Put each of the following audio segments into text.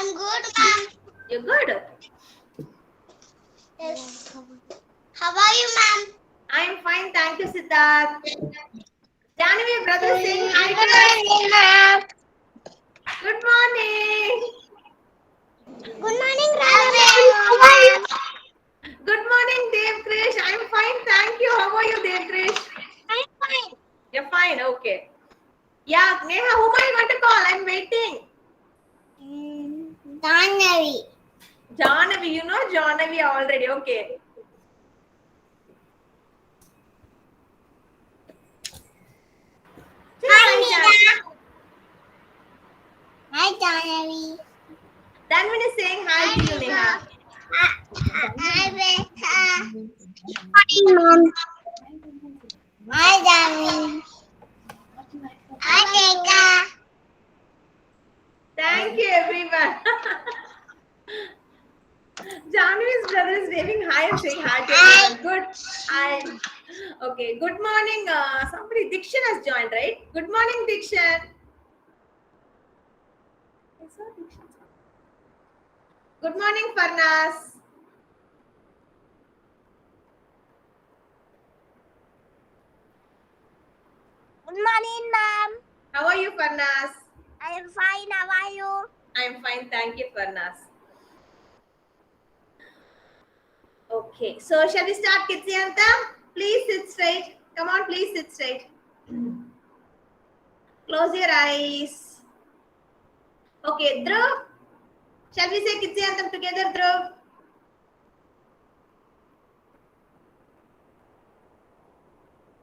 I'm good, ma'am. You're good? Yes. How are you, ma'am? I'm fine. Thank you, Siddharth. Janvi, brother saying hi to Good morning, ma'am. us. Good morning. Good morning, Radha. How are you? Good morning, Dev Krish. I'm fine. Thank you. How are you, Dev Krish? I'm fine. You're fine. Okay. Yeah, Neha, whom are you going to call? I'm waiting. Danavi. Jahnavi, you know Jahnavi already. Okay. Say Hi, hi, Nida. Hi, Danavi. Danvin is saying hi to you, Neha. Hi, Becca. Hi, ma'am. Hi, Danavi. Hi, Becca. Thank you, everyone. Janvi's brother is waving hi and saying hi to everyone. Good. Hi. Okay. Good morning. Somebody, Dikshan has joined, right? Good morning, Dikshan. I saw Dikshan. Good morning, Farnas. Good morning, ma'am. How are you, Farnas? I am fine. How are you? I'm fine. Thank you, Farnas. Okay. So, shall we start, Kitziyanta? Please sit straight. Come on, please sit straight. Close your eyes. Okay, Dhruv. Shall we say Kitziyantam together, Dhruv?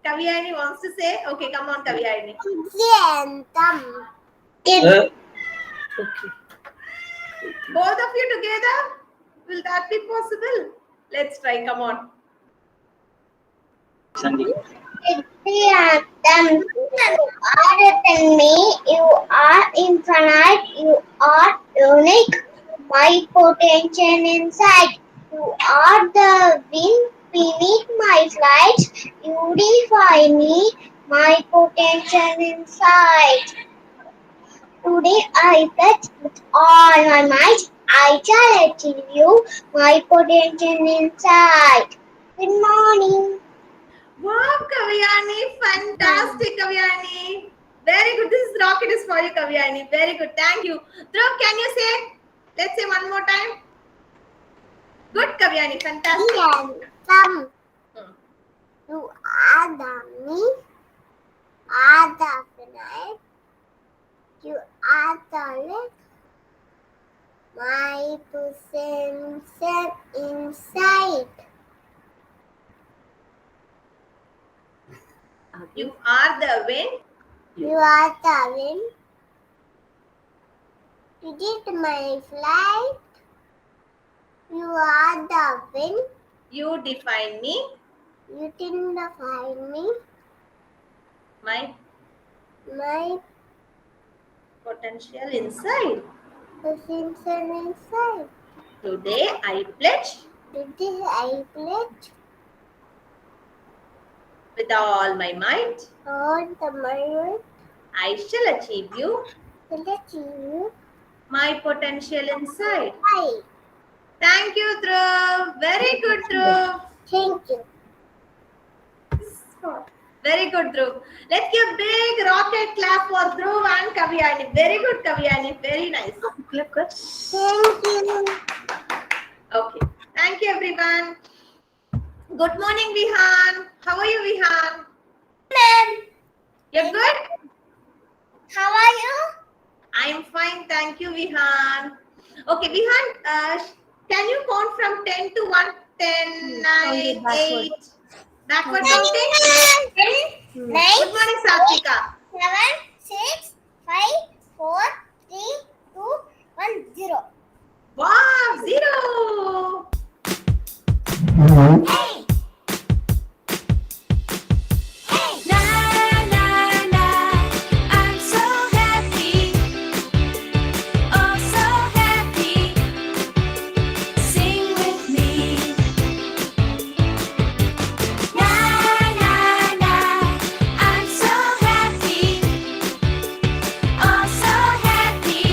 Kavyayani wants to say. Okay, come on, Kavyayani. Kitziyantam. Okay. Both of you together? Will that be possible? Let's try. Come on. Kitziyantam. You are than me. You are infinite. You are unique. My potential inside. You are the wind beneath my flight. You define me. My potential inside. Today I bet with all my might. I challenge you. My potential inside. Good morning. Wow, Kavyani. Fantastic, Kavyani. Very good. This rocket is for you, Kavyani. Very good. Thank you. Dhruv, can you say? Let's say one more time. Good, Kavyani. Fantastic. Kitziyantam. You are the me. Are the finite. You are the left. My potential inside. You are the wind. You are the wind. You did my flight. You are the wind. You define me. You didn't find me. My My potential inside. potential inside. Today I pledge Today I pledge with all my might. all the money I shall achieve you. to let you My potential inside. fight. Thank you, Dhruv. Very good, Dhruv. Thank you. Very good, Dhruv. Let's give a big rocket clap for Dhruv and Kavyani. Very good, Kavyani. Very nice. Thank you. Okay. Thank you, everyone. Good morning, Vihan. How are you, Vihan? Ma'am, You're good? how are you? I'm fine. Thank you, Vihan. Okay, Vihan, can you count from 10 to 1? 10, 9, 8. Backward counting? Ready? Nine, Good morning, Satvika. 7, 6, 5, 4, 3, 2, 1, 0. Wow, 0. Hey! Na na na, I'm so happy, oh so happy. Sing with me. Na na na, I'm so happy, oh so happy.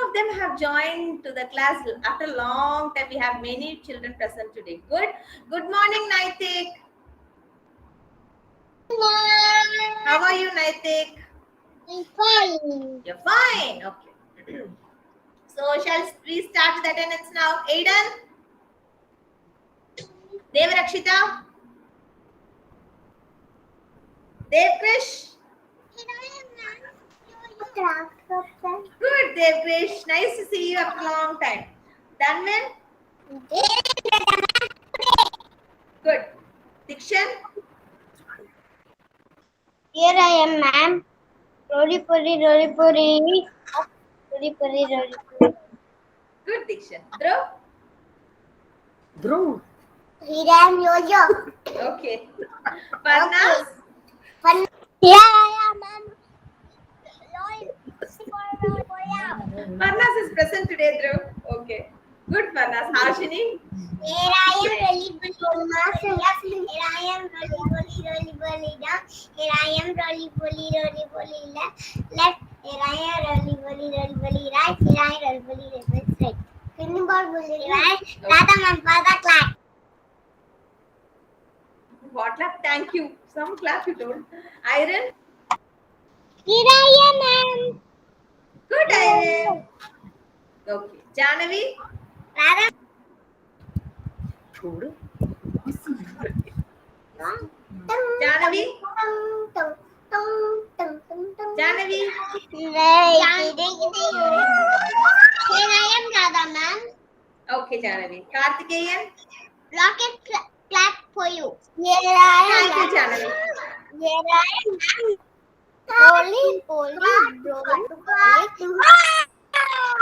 of them have joined to the class after a long time. We have many children present today. Good. Good morning, Naitik. How are you, Naitik? I'm fine. You're fine. Okay. So shall we start with attendance now? Aiden, Devarakshita, Devkrish. Good, Devkrish. Nice to see you after a long time. Danvin. Good. Dikshan. Here I am, ma'am. Roli puri, roli puri. Roli puri, roli puri. Good, Dikshan. Dhruv. Dhruv. Here I am, yo-yo. Okay. Parnas. Here I am, ma'am. Parnas is present today, Dhruv. Okay. Good, Parnas. Harshini. Here I am, rolly bully, master. Here I am, rolly bully, down. Here I am, rolly bully, left. Here I am, rolly bully, right. Here I am, rolly bully, right. Pinning ball bully, right. Tata man, father clap. What clap? Thank you. Some clap you told. Iron. Here I am, ma'am. Good, Iron. Okay. Janavi. Tata. Food. Janavi. Janavi. Here I am, Radha, ma'am. Okay, Janavi. Kartikeyan. Rocket clap for you. Here I Thank am. you, Janavi. Here I am. Holy,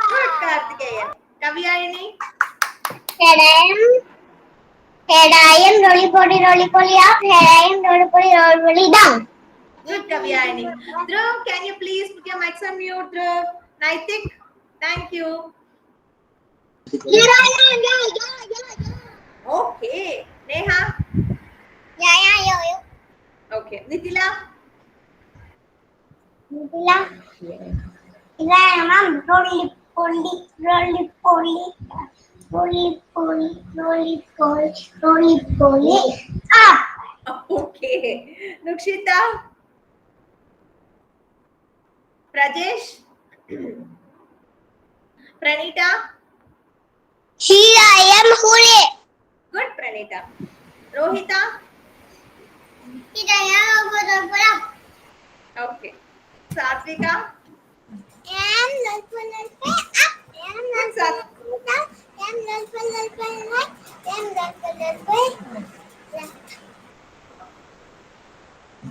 Good, Kartikeyan. Kavyayani. Here I am, roly poly up. Here I am, roly poly down. Good, Kavyayani. Dhruv, can you please put your mics on mute, Dhruv? Naitik. Thank you. Here I am, yeah. Okay. Neha. Yeah, Okay. Nitila. Nitila. Here I am, ma'am. Roly poly up. Okay. Nukshita. Prajesh. Pranita. Here I am, hooray. Good, Pranita. Rohita. Here I am, up. Okay. Satvika.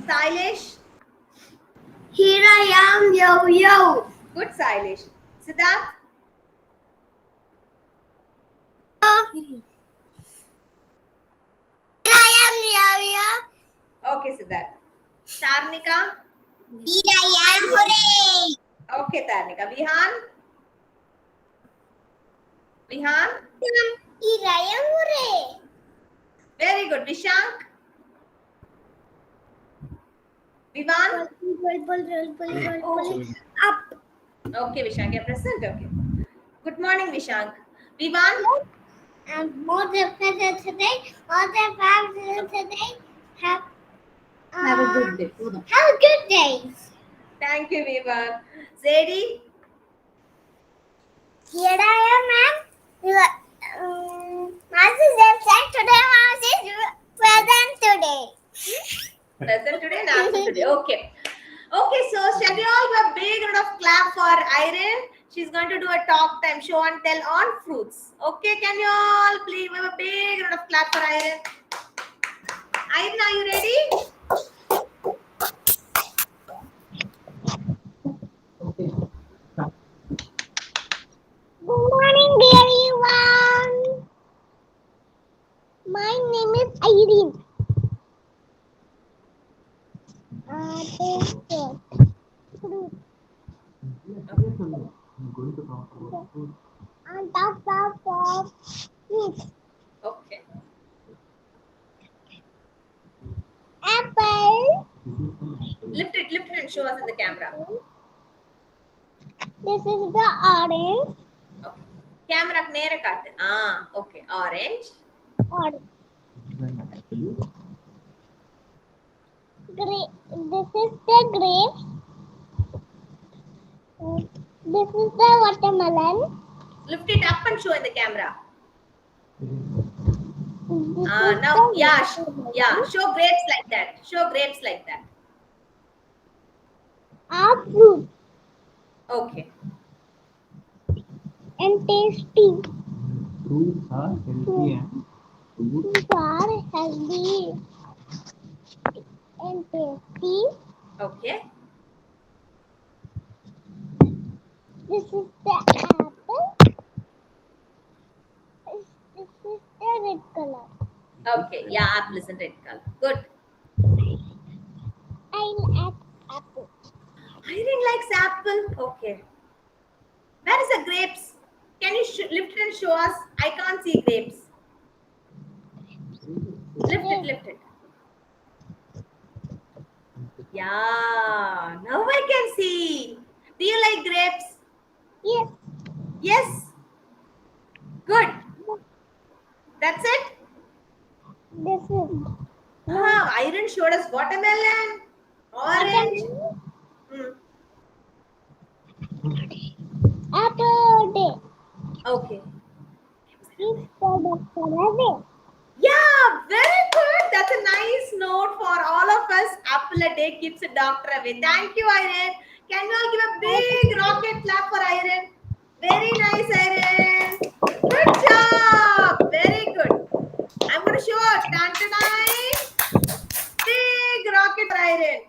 Sailesh. Here I am, yo. Good, Sailesh. Siddharth. Here I am, yo. Okay, Siddharth. Tarnika. Here I am, hooray. Okay, Tarnika. Vihan. Vihan. Here I am, hooray. Very good. Vishank. Vivan. Up. Okay, Vishank. You're present. Okay. Good morning, Vishank. Vivan. And more the present today, more the present today. Have Have a good day. Have a good day. Thank you, Vivan. Zedi. Here I am, ma'am. Master said today, Mom is present today. Present today and absent today. Okay. Okay, so shall we all do a big round of clap for Irene? She's going to do a talk time show and tell on fruits. Okay, can you all please have a big round of clap for Irene? Irene, are you ready? Good morning, dear everyone. My name is Irene. On top of fruits. Okay. Apple, Lift it and show us in the camera. This is the orange. Okay. Camera நேரா காட்டு. Okay. Orange. Orange. This is the grape. This is the watermelon. Lift it up and show in the camera. This is Now, the yeah, watermelon. show grapes like that. Show grapes like that. Are fruit Okay. and tasty. Fruits are healthy and good. Fruits are healthy and tasty. Okay. This is the apple. This is the red color. Okay. Yeah, apple is in red color. Good. I like apple. Irene likes apple. Okay. Where is the grapes? Can you lift it and show us? I can't see grapes. Lift it. Yeah, now I can see. Do you like grapes? Yes. Yes. Good. That's it? This is Iron showed us watermelon, orange. apple day. Okay. It's the day. Yeah, very good. That's a nice note for all of us. Apple a day keeps a doctor away. Thank you, Irene. Can you all give a big rocket clap for Irene? Very nice, Irene. Good job. Very good. I'm going to show a big rocket for Irene.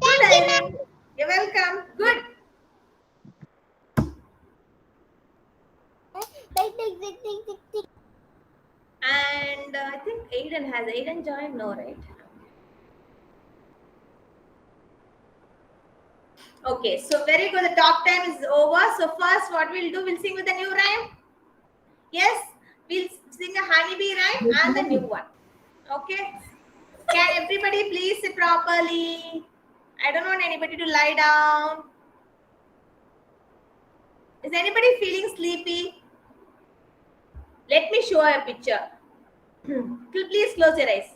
Good, Irene. You're welcome. Good. And I think Aiden joined? No, right? Okay, so very good. The talk time is over. So first what we'll do, we'll sing with a new rhyme. Yes, we'll sing a honeybee rhyme and the new one. Okay. Can everybody please sit properly? I don't want anybody to lie down. Is anybody feeling sleepy? Let me show a picture. Please close your eyes.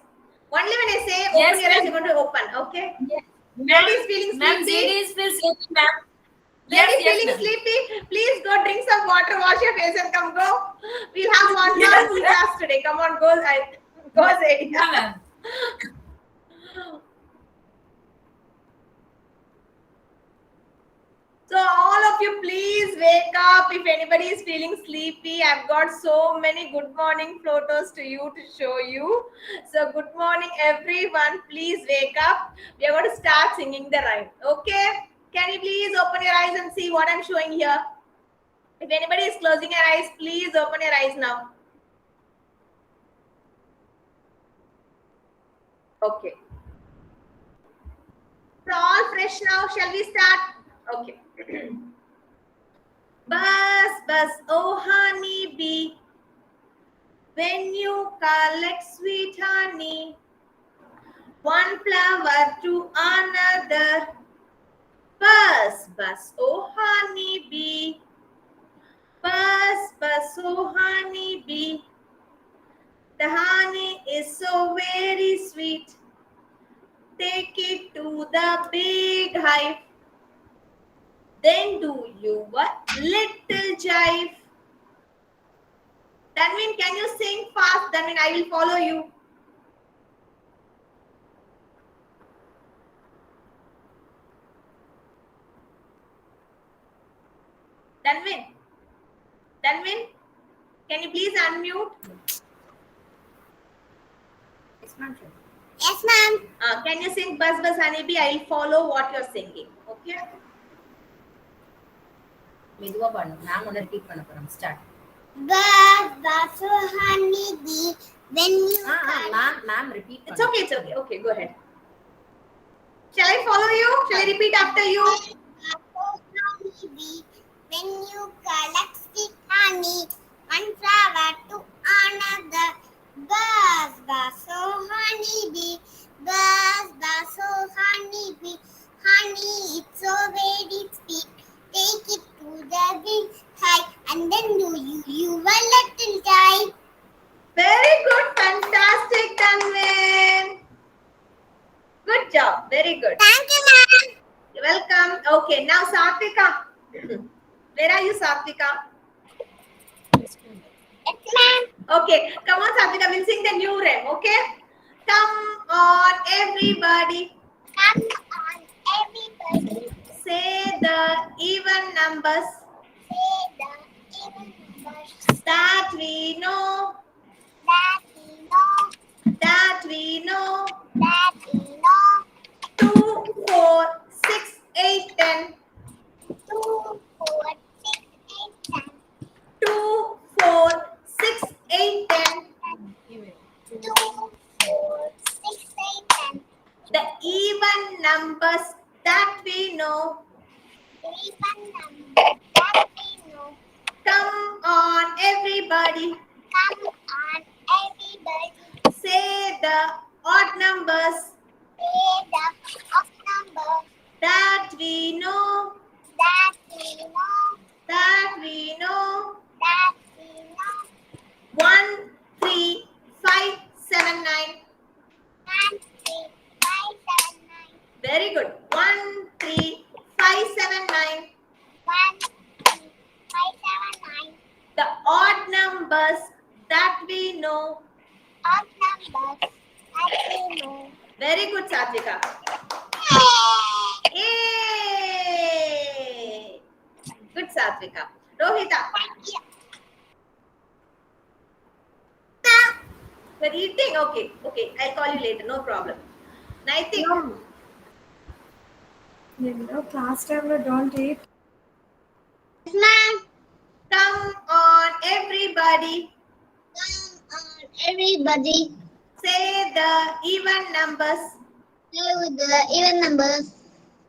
Only when I say open Yes, your eyes, ma'am. you're going to open. Okay? Yes. Nobody is feeling Ma'am, sleepy. ladies feel sleepy, ma'am. Ladies Yes, feeling ma'am. sleepy? Please go drink some water, wash your face, and come go. We'll have one Yes, more ma'am. class today. Come on, go, Zaid. Yeah, ma'am. So all of you, please wake up. If anybody is feeling sleepy, I've got so many good morning photos to show you. So good morning, everyone. Please wake up. We are going to start singing the rhyme. Okay? Can you please open your eyes and see what I'm showing here? If anybody is closing your eyes, please open your eyes now. Okay. We're all fresh now. Shall we start? Okay. Buzz, buzz, oh honey bee, when you collect sweet honey, one flower to another. Buzz, buzz, oh honey bee, buzz, buzz, oh honey bee. The honey is so very sweet. Take it to the big hive. Then do you a little jive. Danvin, can you sing fast? Danvin, I will follow you. Danvin, can you please unmute? Yes, ma'am. Yes, ma'am. Can you sing Buzz Buzz Honeybee? I will follow what you're singing. Okay? மெதுவா பாடணும் ma'am ஒன்னு repeat பண்ண போறோம் start Buzz, buzz, oh honey bee, when you ma'am repeat It's okay, it's okay. Okay, go ahed. Shall I follow you? Shall I repeat after you? oh honey bee, when you collect sweet honey, one flower to another. Buzz, buzz, oh honey bee, buzz, buzz, oh honey bee, honey it's so very job. Very good. Thank you, ma'am. You're welcome. Okay, now Satvika. Where are you, Satvika? Yes, ma'am. Okay, come on, Satvika. We'll sing the new rhyme. Okay. Come on, everybody. Come on, everybody. Say the even numbers Say the even numbers that we know. that we know. That we know. That we know. 2, 4, 6, 8, 10. 2, 4, 6, 8, 10. 2, 4, 6, 8, 10. 2, 4, 6, 8, 10. The even numbers that we know. Even numbers that we know. Come on, everybody. Come on, everybody. Say the odd numbers Say the odd numbers that we know. that we know. That we know. That we know. 1, 3, 5, 7, 9. 1, 3, 5, 7, 9. Very good. 1, 3, 5, 7, 9. 1, 3, 5, 7, 9. The odd numbers that we know. Odd numbers that we know. Very good, Satvika. Yay! Good, Satvika. Rohita, Thank you. we're eating. Okay, okay. I'll call you later. No problem. Naitik, Class time don't eat. Yes, ma'am. come on, everybody. Come on, everybody. Say the even numbers. Play with the even numbers.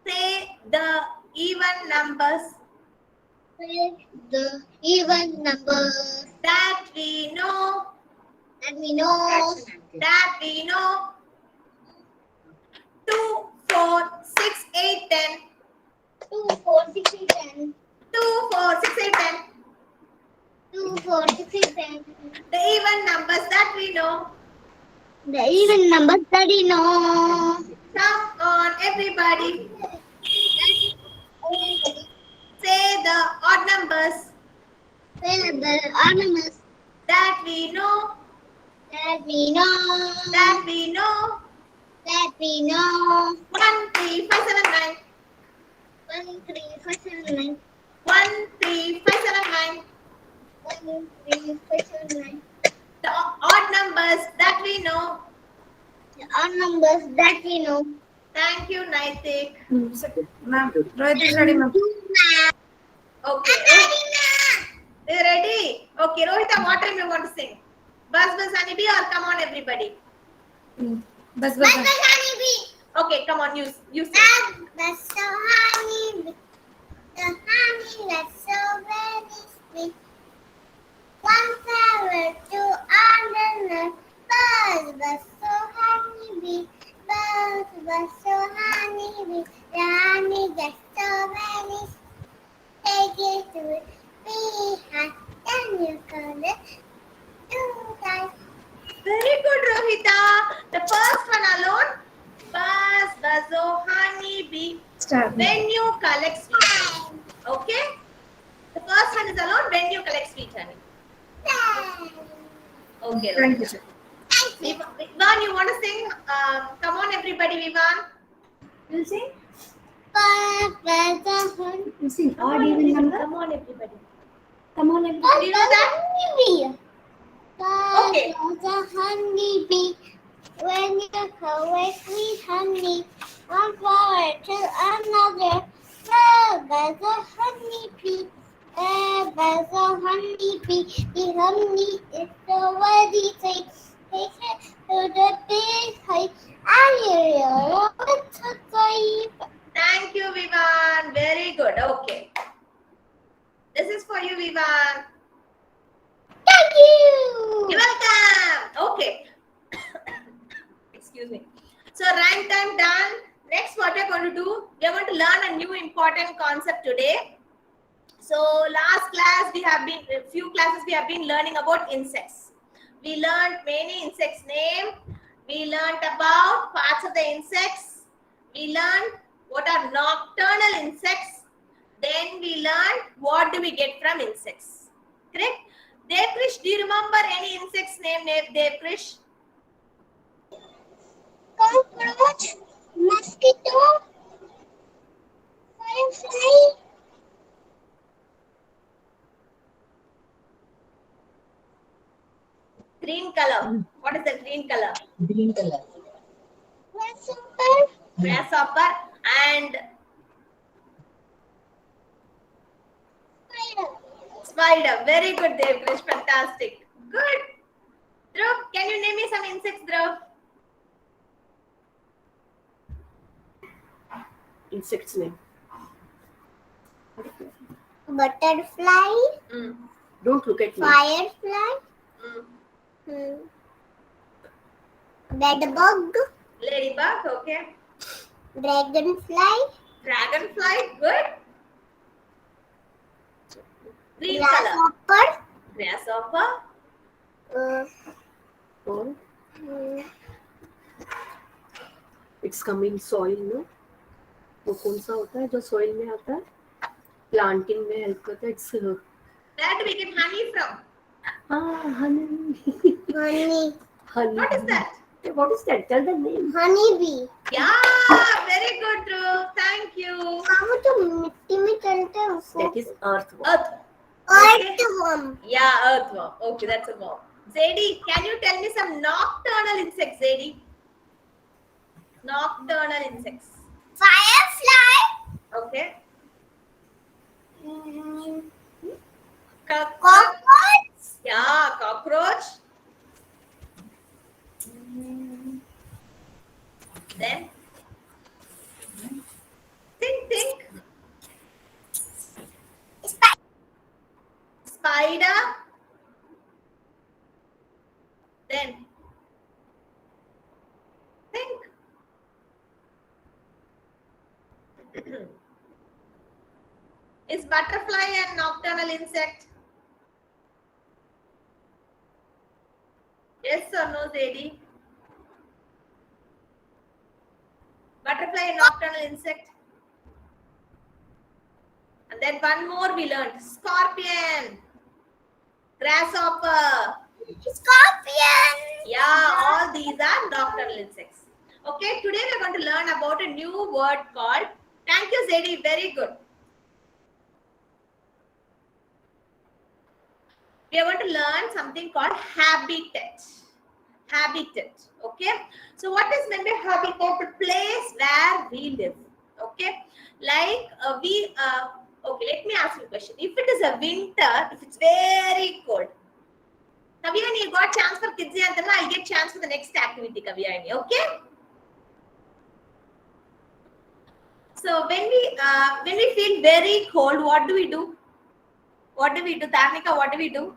Say the even numbers Play the even numbers that we know. that we know. That we know. 2, 4, 6, 8, 10. 2, 4, 6, 8, 10. 2, 4, 6, 8, 10. 2, 4, 6, 8, 10. The even numbers that we know. The even numbers that we know. Come on, everybody. Say the odd numbers Play the odd numbers that we know. that we know. That we know. That we know. 1, 3, 5, 7, 9. 1, 3, 5, 7, 9. 1, 3, 5, 7, 9. 1, 3, 5, 7, 9. The odd numbers that we know. The odd numbers that we know. Thank you, Naitik. Ma'am, Rohit is ready, ma'am. Okay. You ready? Okay, Rohita, what time you want to sing? Buzz Buzz Honeybee or come on, everybody? Bas Bus bas. honeybee. Okay, come on, you sing. Bus so honeybee. The honey that's so very sweet. One flower to another. Bus so honeybee. Bus so honeybee. The honey that's so very sweet. Take it to it. Be hot. Then you call it. Two times. Very good, Rohita. The first one alone. Buzz Buzz oh Honeybee. Start. When you collect sweet honey. Okay? The first one is alone when you collect sweet honey. Okay, Thank you, Rohita. sir. Vivan, you want to sing? Come on, everybody, Vivan. You'll sing? Bus You sing odd even number. Come on, everybody. Come on, everybody. Do you know that? honeybee. Okay. The honeybee. When you collect sweet honey, one flower to another. Buzz a honeybee. Buzz a honeybee. The honey is so very sweet. Take it to the big hive. I hear to sleep. Thank you, Vivan. Very good. Okay. This is for you, Vivan. Thank you. You're welcome. Okay. Excuse me. So rhyme time done. Next, what we're going to do, we are going to learn a new important concept today. So last class, few classes we have been learning about insects. We learned many insects name. We learned about parts of the insects. We learned what are nocturnal insects. Then we learned what do we get from insects. Correct? Devkrish, do you remember any insect's name, Devkrish? Cockroach, mosquito, firefly, Green color. What is the green color? Green color. grasshopper, Grasshopper and spider. spider. Very good, Devkrish. Fantastic. Good. Dhruv, can you name me some insects, Dhruv? Insect's name. Butterfly, Mm. Don't look at me. firefly, Mm. bedbug, Ladybug, okay. dragonfly, Dragonfly, good. Green color. grasshopper, Grasshopper. और mm, it's come in soil, no? वो कौन सा होता है जो soil में आता है? Planting में help करता है. It's That we get honey from. honey. honey, Honey. What is that? What is that? Tell the name. honeybee. Yeah, very good, Dhruv. Thank you. वो जो मिट्टी में चलते हैं उसको That is earthworm. Earth. Okay. earthworm. Yeah, earthworm. Okay, that's a worm. Zadie, can you tell me some nocturnal insects, Zadie? Nocturnal insects. Firefly, Okay. mm, Cockroach. cockroach, Yeah, cockroach. Then think. Spider. Then think. Is butterfly a nocturnal insect? Yes or no, Zadie? Butterfly a nocturnal insect. And then one more we learned. Scorpion. Grasshopper. scorpion. Yeah, all these are nocturnal insects. Okay, today we are going to learn about a new word called. Thank you, Zadie. Very good. We are going to learn something called habitat. Habitat. Okay. So what is meant by habitat? The place where we live. Okay. Like okay, let me ask you a question. If it is a winter, if it's very cold, Kavyani, you got chance for kids and I'll get chance for the next activity, Kavyani. Okay. So when we feel very cold, what do we do? What do we do, Tarnika? What do we do?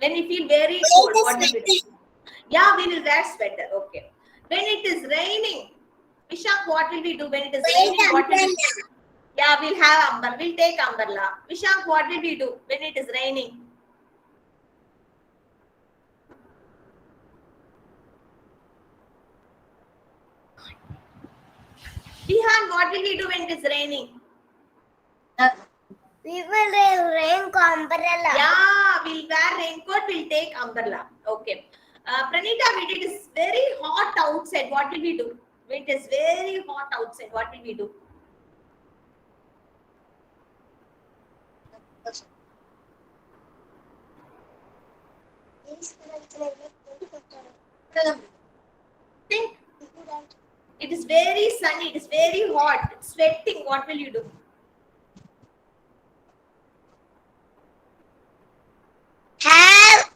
When we feel very cold, what do we do? Yeah, we will wear sweater. Okay. When it is raining, Vishak, what will we do when it is raining? What will we do? Yeah, we'll have umbrella. We'll take umbrella. Vishak, what will we do when it is raining? Vihan, what will we do when it is raining? We will rain umbrella. Yeah, we'll wear raincoat, we'll take umbrella. Okay. Pranita, when it is very hot outside, what will we do? When it is very hot outside, what will we do? Think. It is very sunny, it is very hot, it's sweating, what will you do? Have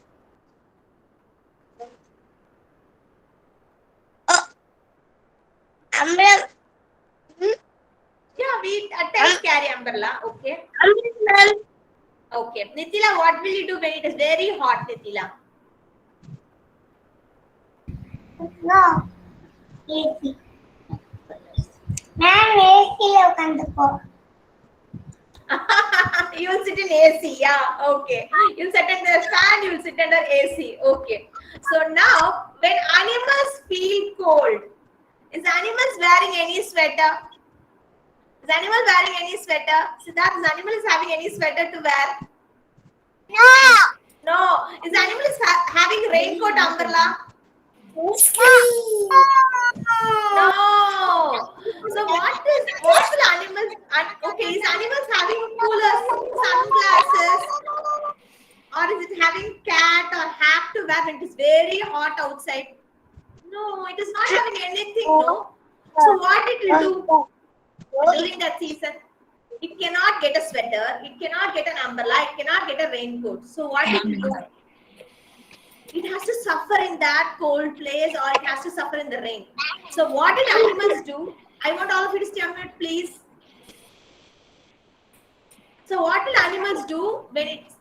umbrella. Yeah, we at times carry umbrella. Okay. Umbrella. Okay. Nitila, what will you do when it is very hot, Nitila? No. AC. Man, AC lo kanduko. You'll sit in AC. Yeah. Okay. You'll sit under the fan, you'll sit under AC. Okay. So now, when animals feel cold, Is animals wearing any sweater? Is animal wearing any sweater? Siddharth, is animal is having any sweater to wear? No. No. Is animal is having raincoat umbrella? No. So what will animals? Okay, is animals having coolers, sunglasses, or is it having cat or hat to wear when it is very hot outside? No, it is not having anything. No. So what it will do during that season? It cannot get a sweater. It cannot get an umbrella. It cannot get a raincoat. So what it will do? It has to suffer in that cold place, or it has to suffer in the rain. So what did animals do? I want all of you to stay on mute, please. So what will animals do when it's...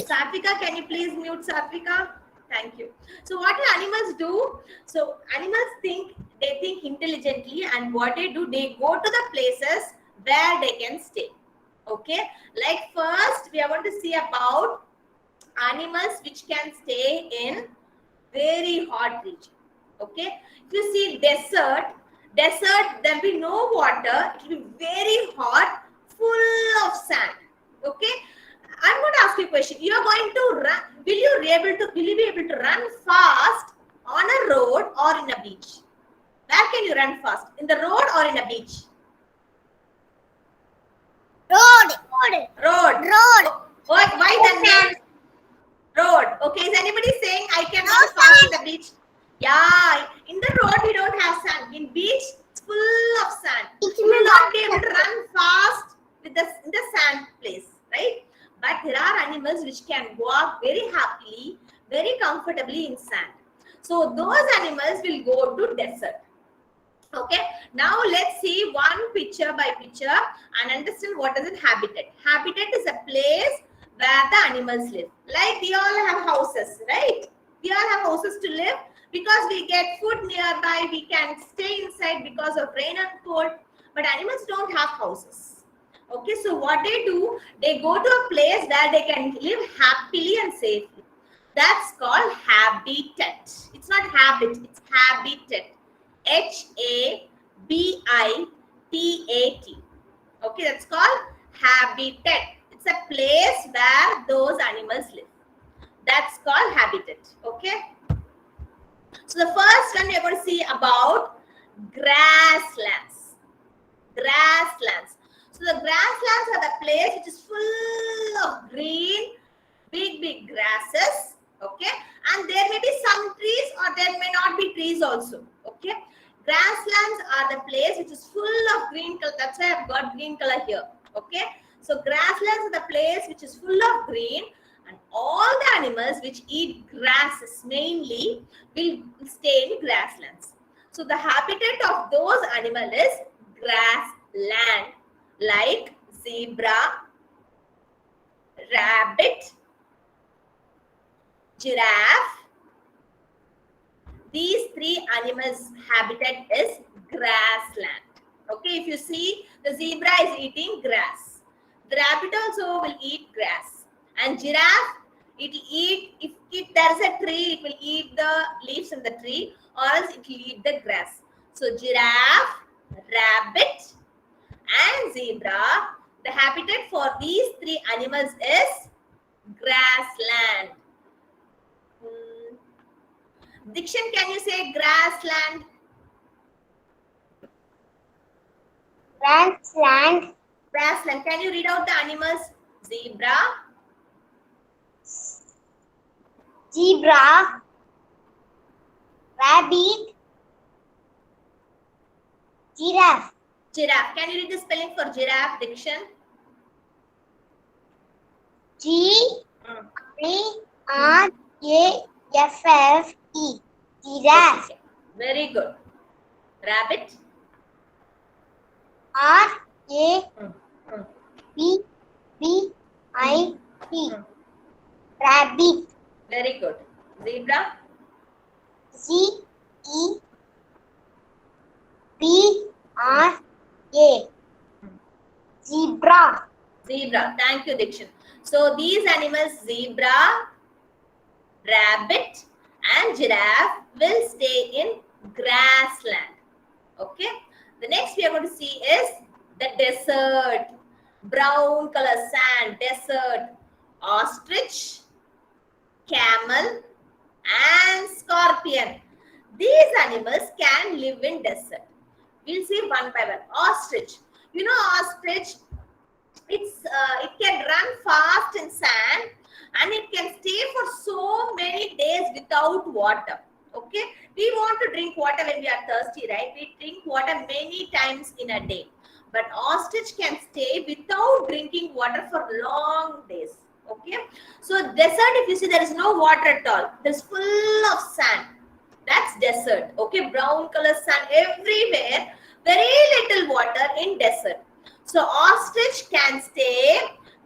Satvika, can you please mute Satvika? Thank you. So what do animals do? So animals think intelligently, and what they do, they go to the places where they can stay. Okay. Like first, we are going to see about animals which can stay in very hot region. Okay. If you see desert, there will be no water. It will be very hot, full of sand. Okay. I'm going to ask you a question. You are going to run. Will you be able to run fast on a road or in a beach? Where can you run fast? In the road or in a beach? Road. Why the name? Road. Okay. Is anybody saying I can run fast in the beach? Yeah. In the road we don't have sand. In beach it's full of sand. You will not be able to run fast with in the sand place, right? But there are animals which can walk very happily, very comfortably in sand. So those animals will go to desert. Okay. Now let's see one picture by picture and understand what is it habitat. Habitat is a place where the animals live. Like we all have houses, right? We all have houses to live because we get food nearby. We can stay inside because of rain and cold. But animals don't have houses. Okay, so what they do, they go to a place where they can live happily and safely. That's called habitat. It's not habit, it's habitat. Habitat. Okay, that's called habitat. It's a place where those animals live. That's called habitat. Okay. So the first one we are going to see about grasslands. Grasslands. So the grasslands are the place which is full of green, big grasses. Okay. And there may be some trees or there may not be trees also. Okay. Grasslands are the place which is full of green color. That's why I've got green color here. Okay. So grasslands are the place which is full of green, and all the animals which eat grasses mainly will stay in grasslands. So the habitat of those animals is grassland, like zebra, rabbit, giraffe. These three animals' habitat is grassland. Okay, if you see, the zebra is eating grass. The rabbit also will eat grass. And giraffe, it will eat, if there is a tree, it will eat the leaves in the tree, or else it will eat the grass. So giraffe, rabbit, and zebra, the habitat for these three animals is grassland. Dikshan, can you say grassland? Grassland. Grassland. Can you read out the animals? Zebra, rabbit, giraffe. giraffe. Can you read the spelling for giraffe, Dikshan? G-R-A-F-F-E. Giraffe. Okay. Very good. Rabbit. R-A-B-B-I-T. Rabbit. Very good. Zebra. Z-E-B-R-A. Zebra. Zebra. Thank you, Dikshan. So these animals, zebra, rabbit, and giraffe will stay in grassland. Okay. The next we are going to see is the desert. Brown color sand, desert. Ostrich, camel, and scorpion. These animals can live in desert. We'll see one by one. Ostrich. You know ostrich, it can run fast in sand and it can stay for so many days without water. Okay, we want to drink water when we are thirsty, right? We drink water many times in a day, but ostrich can stay without drinking water for long days. Okay, so desert, if you see, there is no water at all, there's full of sand. That's desert. Okay, brown color sand everywhere, very little water in desert. So ostrich can stay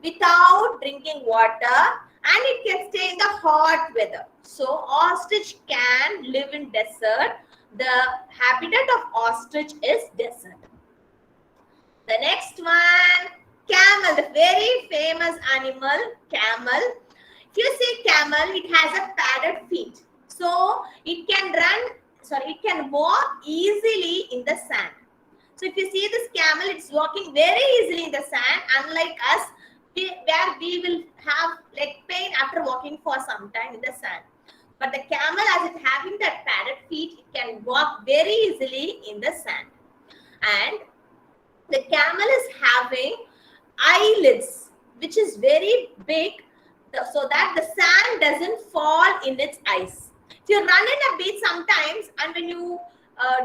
without drinking water and it can stay in the hot weather. So ostrich can live in desert. The habitat of ostrich is desert. The next one, camel, the very famous animal, camel. If you see camel, it has a padded feet. So it can walk easily in the sand. So if you see this camel, it's walking very easily in the sand, unlike us, where we will have leg pain after walking for some time in the sand. But the camel, as it having that padded feet, it can walk very easily in the sand. And the camel is having eyelids, which is very big, so that the sand doesn't fall in its eyes. If you run in a beach sometimes, and when you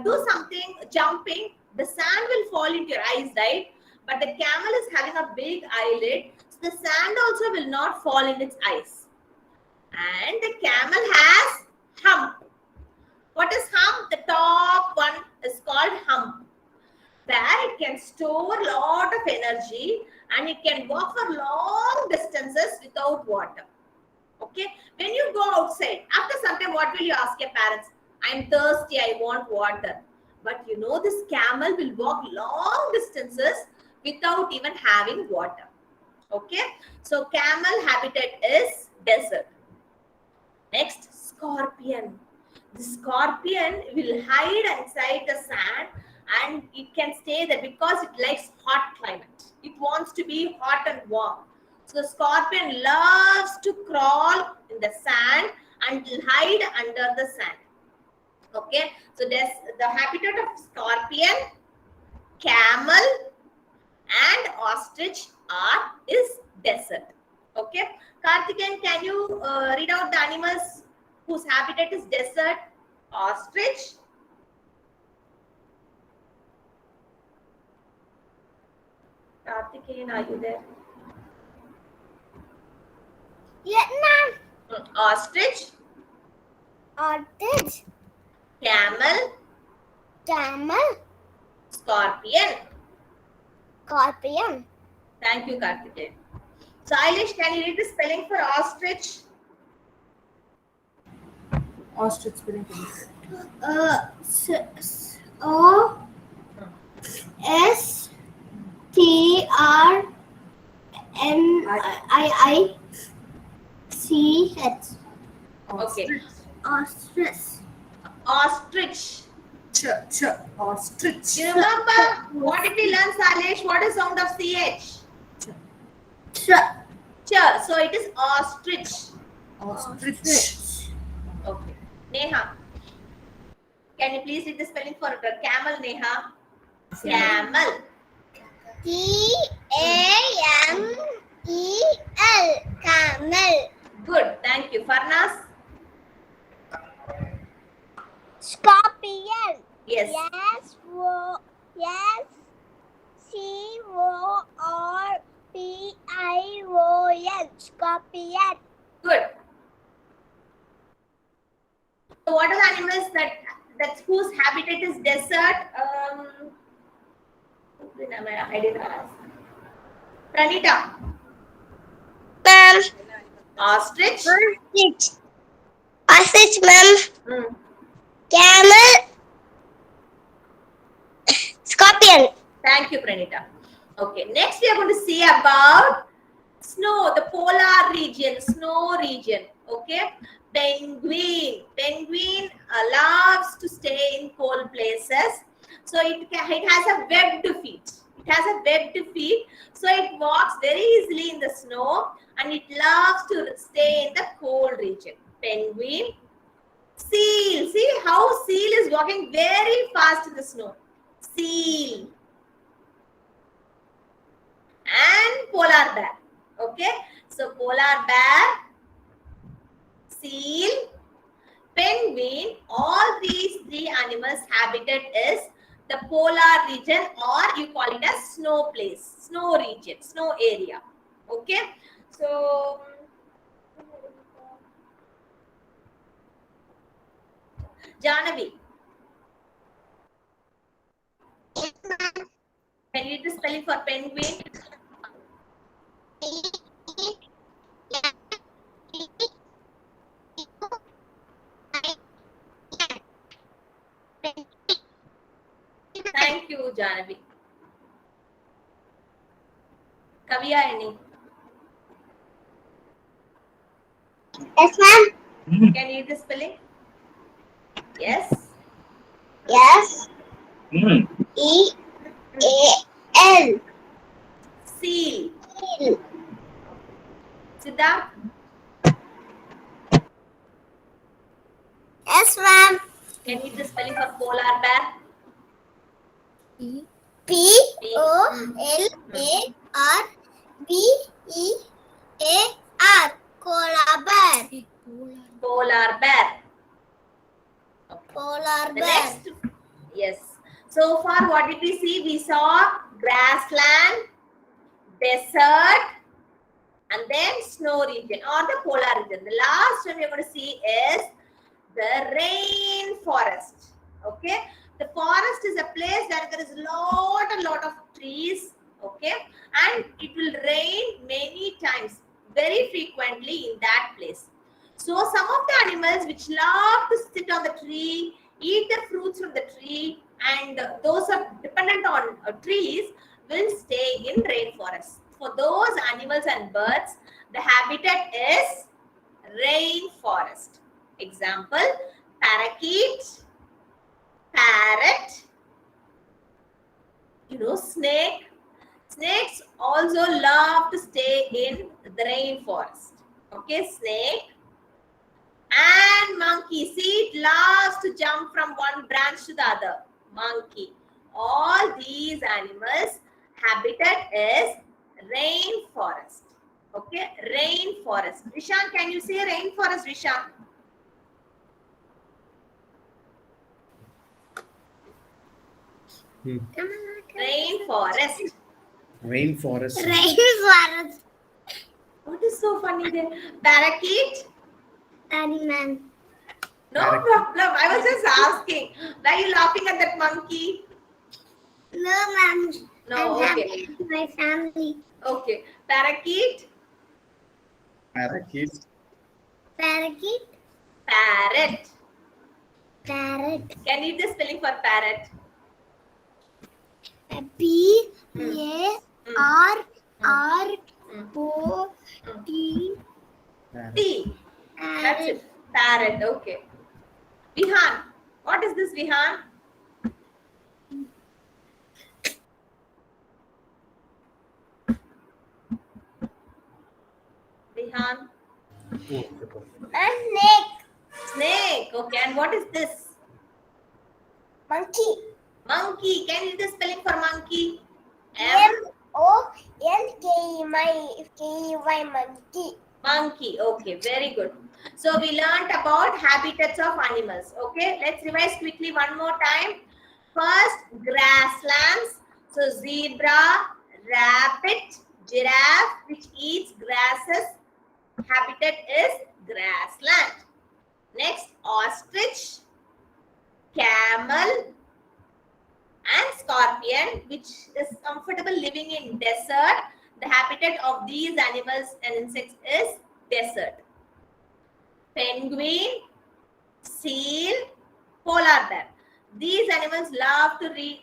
do something, jumping, the sand will fall into your eyes, right? But the camel is having a big eyelid, so the sand also will not fall in its eyes. And the camel has hump. What is hump? The top one is called hump, where it can store a lot of energy and it can walk for long distances without water. Okay, when you go outside, after some time, what will you ask your parents? I'm thirsty, I want water. But you know, this camel will walk long distances without even having water. Okay, so camel habitat is desert. Next, scorpion. The scorpion will hide inside the sand and it can stay there because it likes hot climate. It wants to be hot and warm. So the scorpion loves to crawl in the sand and hide under the sand. Okay, so the habitat of scorpion, camel, and ostrich is desert. Okay, Karthikeyan, can you read out the animals whose habitat is desert? Ostrich, Karthikeyan, are you there? Vietnam. Ostrich, Ostrich. camel, Camel. scorpion. Scorpion. Thank you, Karthikeyan. So, Ailish, can you read the spelling for ostrich? Ostrich spelling, please. O S T R N I C H. Okay. Ostrich. Ostrich. Ostrich. You remember what did we learn, Salesh? What is sound of CH? Ch. So it is ostrich. Ostrich. Okay. Neha, can you please read the spelling for the camel, Neha? Camel. C-A-M-E-L. Camel. Good. Thank you. Farnas? Scorpion. Yes. Yes. C-O-R-P-I-O-N. Scorpion. Good. So what are the animals that's whose habitat is desert? I didn't ask. Pranita. Ma'am. Ostrich. Ostrich, ma'am. Camel. Scorpion. Thank you, Pranita. Okay, next we are going to see about snow, the polar region, snow region. Okay, Penguin. Penguin loves to stay in cold places. So it has a webbed feet. It has a webbed feet. So it walks very easily in the snow and it loves to stay in the cold region. Penguin. Seal. See how seal is walking very fast in the snow. Seal. And polar bear. Okay. So polar bear, seal, penguin, all these three animals' habitat is the polar region, or you call it as snow place, snow region, snow area. Okay. So Janavi, can you read the spelling for penguin? Thank you, Janavi. Kavyayani, Yes, ma'am. can you read the spelling? Yes. Yes. E-A-L. Seal. Seal. Siddharth, Yes, ma'am. can you read the spelling for polar bear? P-O-L-A-R-B-E-A-R. Polar bear. Polar bear. Polar The bear. next, yes. So far, what did we see? We saw grassland, desert, and then snow region or the polar region. The last one we're going to see is the rainforest. Okay, the forest is a place where there is a lot of trees. Okay, and it will rain many times, very frequently in that place. So some of the animals which love to sit on the tree, eat the fruits from the tree, and those are dependent on trees will stay in rainforest. For those animals and birds, the habitat is rainforest. Example, parakeet, parrot, snake. Snakes also love to stay in the rainforest. Okay, snake. And monkey. See, it loves to jump from one branch to the other. Monkey. All these animals' habitat is rainforest. Okay, rainforest. Rishan, can you say rainforest, Rishan? Rainforest. Rainforest. Rainforest. What is so funny there? Parakeet? Animal. No Parakeet. problem. I was just asking. Why are you laughing at that monkey? No, ma'am. No, I'm okay. happy with my family. Okay. Parakeet? Parakeet. Parakeet. Parrot. Parrot. Can you read the spelling for parrot? P-A-R-R-O-T. T. That's it. Parrot. Okay. Vihan. What is this, Vihan? Vihan. A snake. Snake. Okay. And what is this? Monkey. Monkey. Can you read the spelling for monkey? M-O-N-K-E-Y. Monkey. Monkey. Okay, very good. So we learned about habitats of animals. Okay, let's revise quickly one more time. First, grasslands. So zebra, rabbit, giraffe, which eats grasses. Habitat is grassland. Next, ostrich, camel, and scorpion, which is comfortable living in desert. The habitat of these animals and insects is desert. Penguin, seal, polar bear. These animals love to live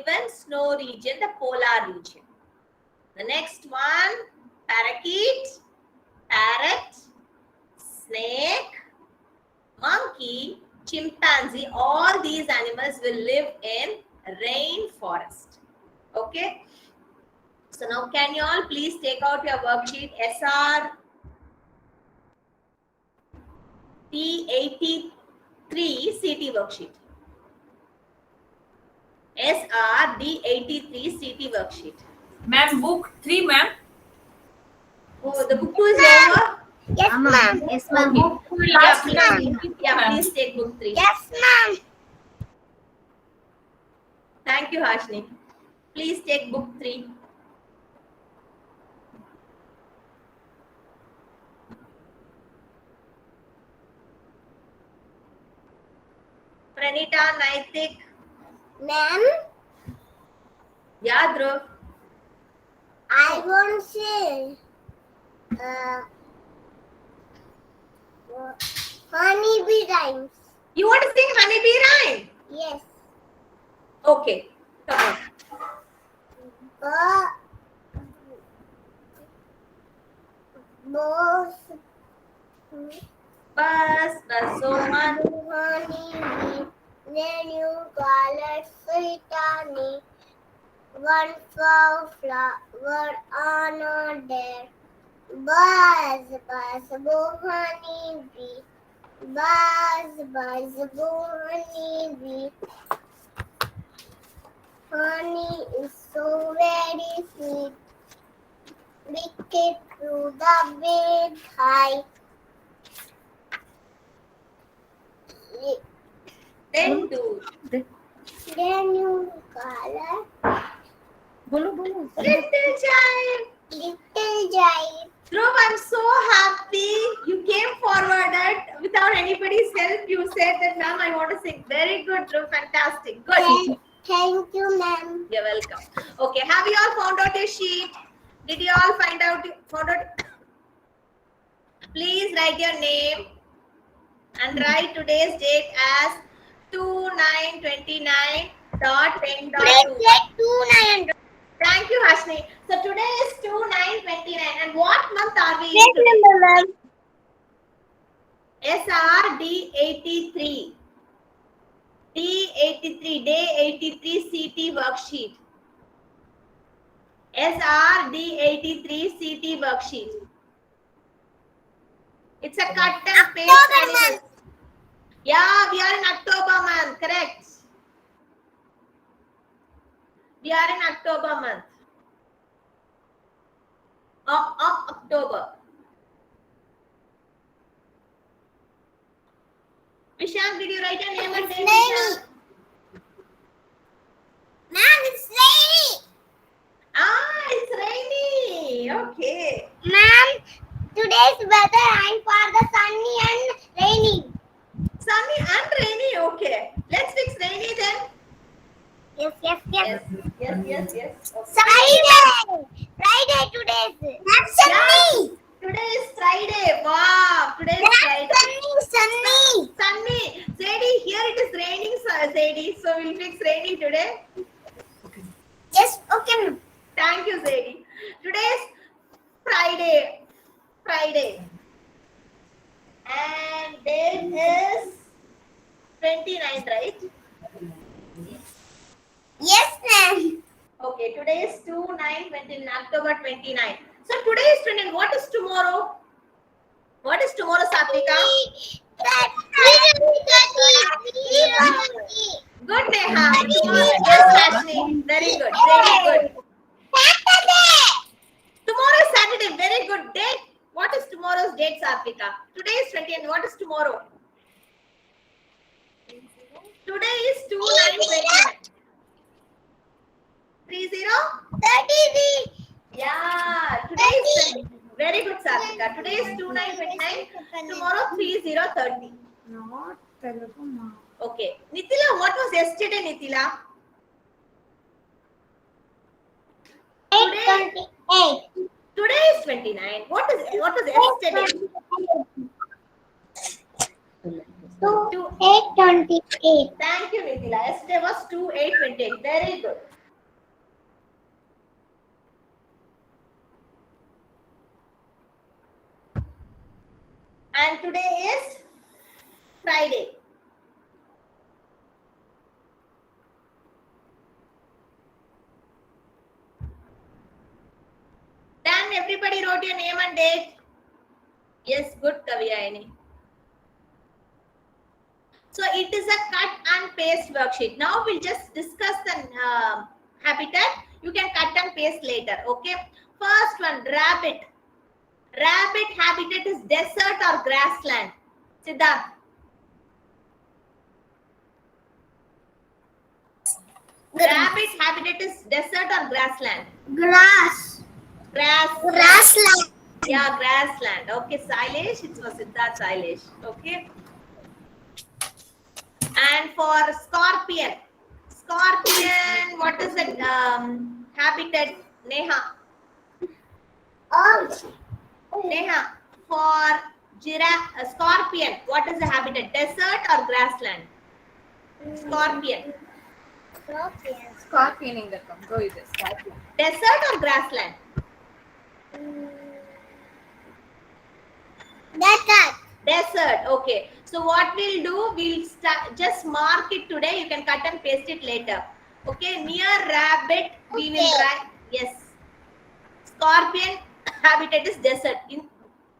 in snow region, the polar region. The next one, parakeet, parrot, snake, monkey, chimpanzee, all these animals will live in rainforest. Okay. So now can you all please take out your worksheet SR D83 CT worksheet. SR D83 CT worksheet. Ma'am, book 3, ma'am. Oh, the book 2 is over? Yes, ma'am. Yes, ma'am. Book 2 Yeah, last please, class. please take book 3. Yes, ma'am. Thank you, Harshni. Please take book 3. Pranita, Naitik, Ma'am, yeah, Dhruv. I want to say honeybee rhymes. You want to sing honeybee rhyme? Yes. Okay, come on. Boss. Bus, so one. Honeybee. Then you call it sweet honey. One flower on a dare. Buzz, buzz, boo, honeybee. Buzz, buzz, boo, honeybee. Honey is so very sweet. Lick it through the big high. Then do. Then you call it Little child. little giant. Dhruv, I'm so happy you came forwarded without anybody's help. You said that, ma'am, I want to sing. Very good, Dhruv. Fantastic. Good. Thank you, ma'am. You're welcome. Okay, have you all found out your sheet? Did you all found out? Please write your name and write today's date as 2/9/29.10.2. Thank you, Hashni. So today is 2/9/29, and what month are we in today? ma'am. SRD83. D83, day 83 CT worksheet. SRD83 CT worksheet. It's a cut and paste animals. Yeah, we are in October month, correct. We are in October month. October. Vishak, did you write your name and date? Vishak? Ma'am, it's rainy. Ah, it's rainy. Okay. Ma'am, today's weather I'm for the sunny and rainy. Sunny and rainy. Okay. Let's fix rainy then. Yes. Yes. Okay. Friday today's. That's sunny. Today is Friday. Wow. Today is Friday. Sunny. Sunny. Sadie, here it is raining, Sadie. So we'll fix rainy today. Yes, okay, ma'am. Thank you, Sadie. Today is Friday. And date is 29, right? Yes, ma'am. Okay, today is 2/9/20, October 29. So today is 29. What is tomorrow? What is tomorrow, Satvika? Good, Neha. Tomorrow, yes, Rashni. Very good. Good. Tomorrow is Saturday. Very good. Date. What is tomorrow's date, Satvika? Today is 20, and what is tomorrow? Today is 2/9/29. 30? Yeah. Today is very good, Satvika. Today is 2/9/29. Tomorrow 30. Not Telugu, ma'am. Okay. Nitila, what was yesterday, Nitila? 8:28. Today is 29. What was yesterday? 8:28. Thank you, Nitila. Yesterday was 2/8/28. Very good. And today is Friday. Done. Everybody wrote your name and date. Yes, good, Kavyayani. So it is a cut and paste worksheet. Now we'll just discuss the habitat. You can cut and paste later. Okay. First one, rabbit. Rabbit habitat is desert or grassland. Siddharth. Rabbit habitat is desert or grassland. Grass. Grassland. Yeah, grassland. Okay, Sailesh. It was Siddharth Sailesh. Okay. And for scorpion. Scorpion, what is it? Habitat, Neha. Neha, for giraffe, scorpion, what is the habitat? Desert or grassland? Scorpion. Scorpion in the come. Go with this. Scorpion. Desert or grassland? Desert. Okay. So what we'll do, we'll just mark it today. You can cut and paste it later. Okay. Near rabbit, we will write. Yes. Scorpion habitat is desert.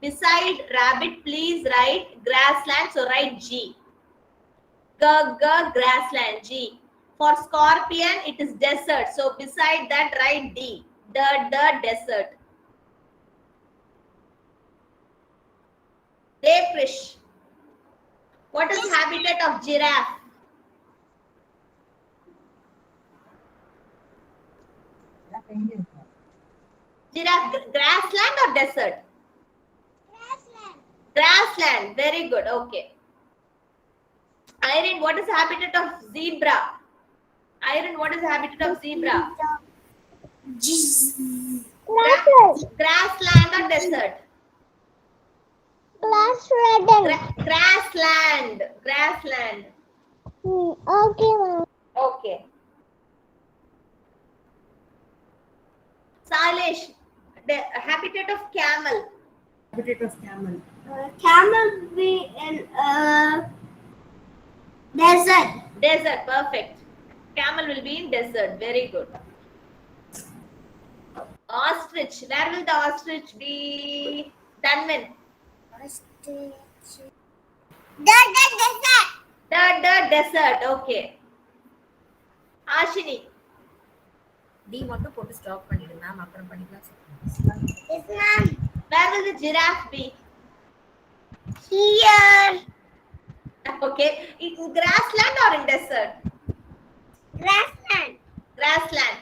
Beside rabbit, please write grassland. So write G. Grassland. G. For scorpion, it is desert. So beside that, write D. The desert. Devkrish. What is habitat of giraffe? Giraffe, grassland or desert? Grassland. Very good. Okay. Irene, what is the habitat of zebra? Irene, what is the habitat of zebra? Grassland or desert? Grassland. Grassland. Okay, ma'am. Okay. Sailesh, the habitat of camel. Habitat of camel. Camel be in desert. Desert, perfect. Camel will be in desert. Very good. Ostrich. Where will the ostrich be? Danman. The desert. Okay. Ashini. D மட்டும் போட்டு stop பண்ணிடு ma'am அப்புறம் பண்ணிக்கலாம். Yes, ma'am. Where will the giraffe be? Here. Okay. In grassland or in desert? Grassland. Grassland.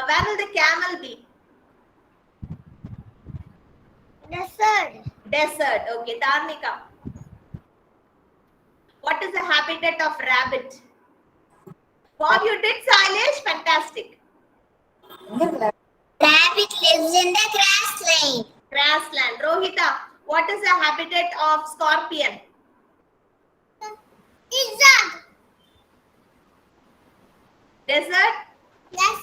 Where will the camel be? Desert. Desert. Okay. Dharnika. What is the habitat of rabbit? Bob, you did, Sailesh. Fantastic. Rabbit lives in the grassland. Grassland. Rohita, what is the habitat of scorpion? Desert. Desert? Yes.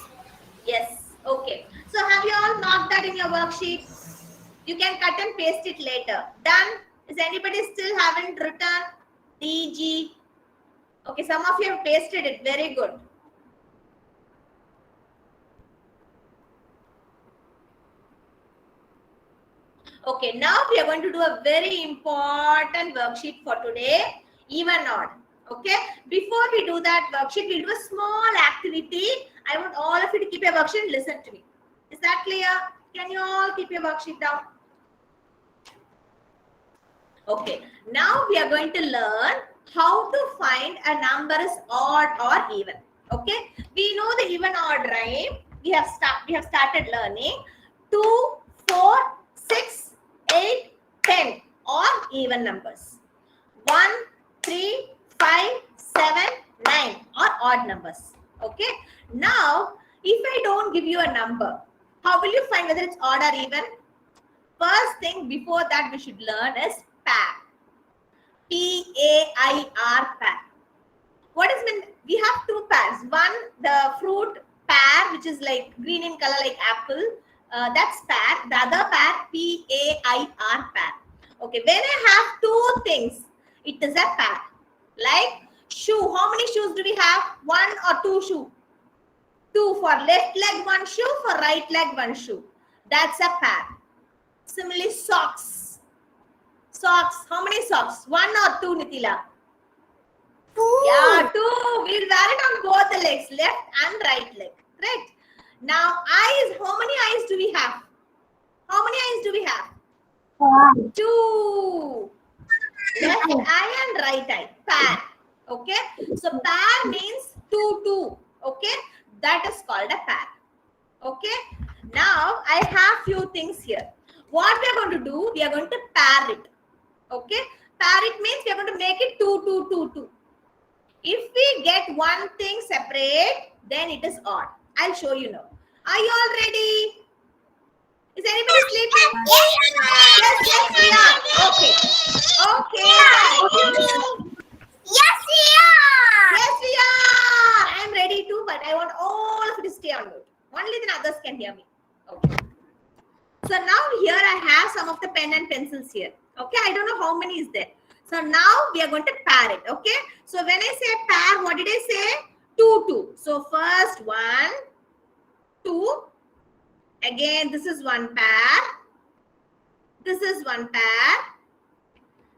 Yes. Okay. So have you all marked that in your worksheet? You can cut and paste it later. Done? Is anybody still haven't written DG? Okay, some of you have pasted it. Very good. Okay, now we are going to do a very important worksheet for today, even odd. Okay, before we do that worksheet, we'll do a small activity. I want all of you to keep your worksheet and listen to me. Is that clear? Can you all keep your worksheet down? Okay, now we are going to learn how to find a number is odd or even. Okay, we know the even odd rhyme. We have started learning 2, 4, 6, 8, 10 or even numbers. 1, 3, 5, 7, 9 or odd numbers. Okay. Now, if I don't give you a number, how will you find whether it's odd or even? First thing before that we should learn is pair. P-A-I-R, pair. What is mean? We have two pairs. One, the fruit pear, which is like green in color like apple. That's pair. The other pair, P-A-I-R, pair. Okay, when I have two things, it is a pair. Like shoe. How many shoes do we have? One or two shoe? Two. For left leg one shoe, for right leg one shoe. That's a pair. Similarly, socks. Socks. How many socks? One or two, Nitila? Two. Yeah, two. We'll wear it on both the legs, left and right leg. Correct. Now, eyes. How many eyes do we have? How many eyes do we have? Two. Left eye and right eye. Pair. Okay. So pair means two. Okay. That is called a pair. Okay. Now I have few things here. What we are going to do? We are going to pair it. Okay. Pair it means we are going to make it two. If we get one thing separate, then it is odd. I'll show you now. Are you all ready? Is anybody sleeping? Yes, we are. Okay. Thank you. Yes, we are. Yes, we are. I'm ready too, but I want all of you to stay on mute. Only then others can hear me. Okay. So now here I have some of the pen and pencils here. Okay, I don't know how many is there. So now we are going to pair it. Okay. So when I say pair, what did I say? Two. So first 1, 2. Again, this is one pair. This is one pair.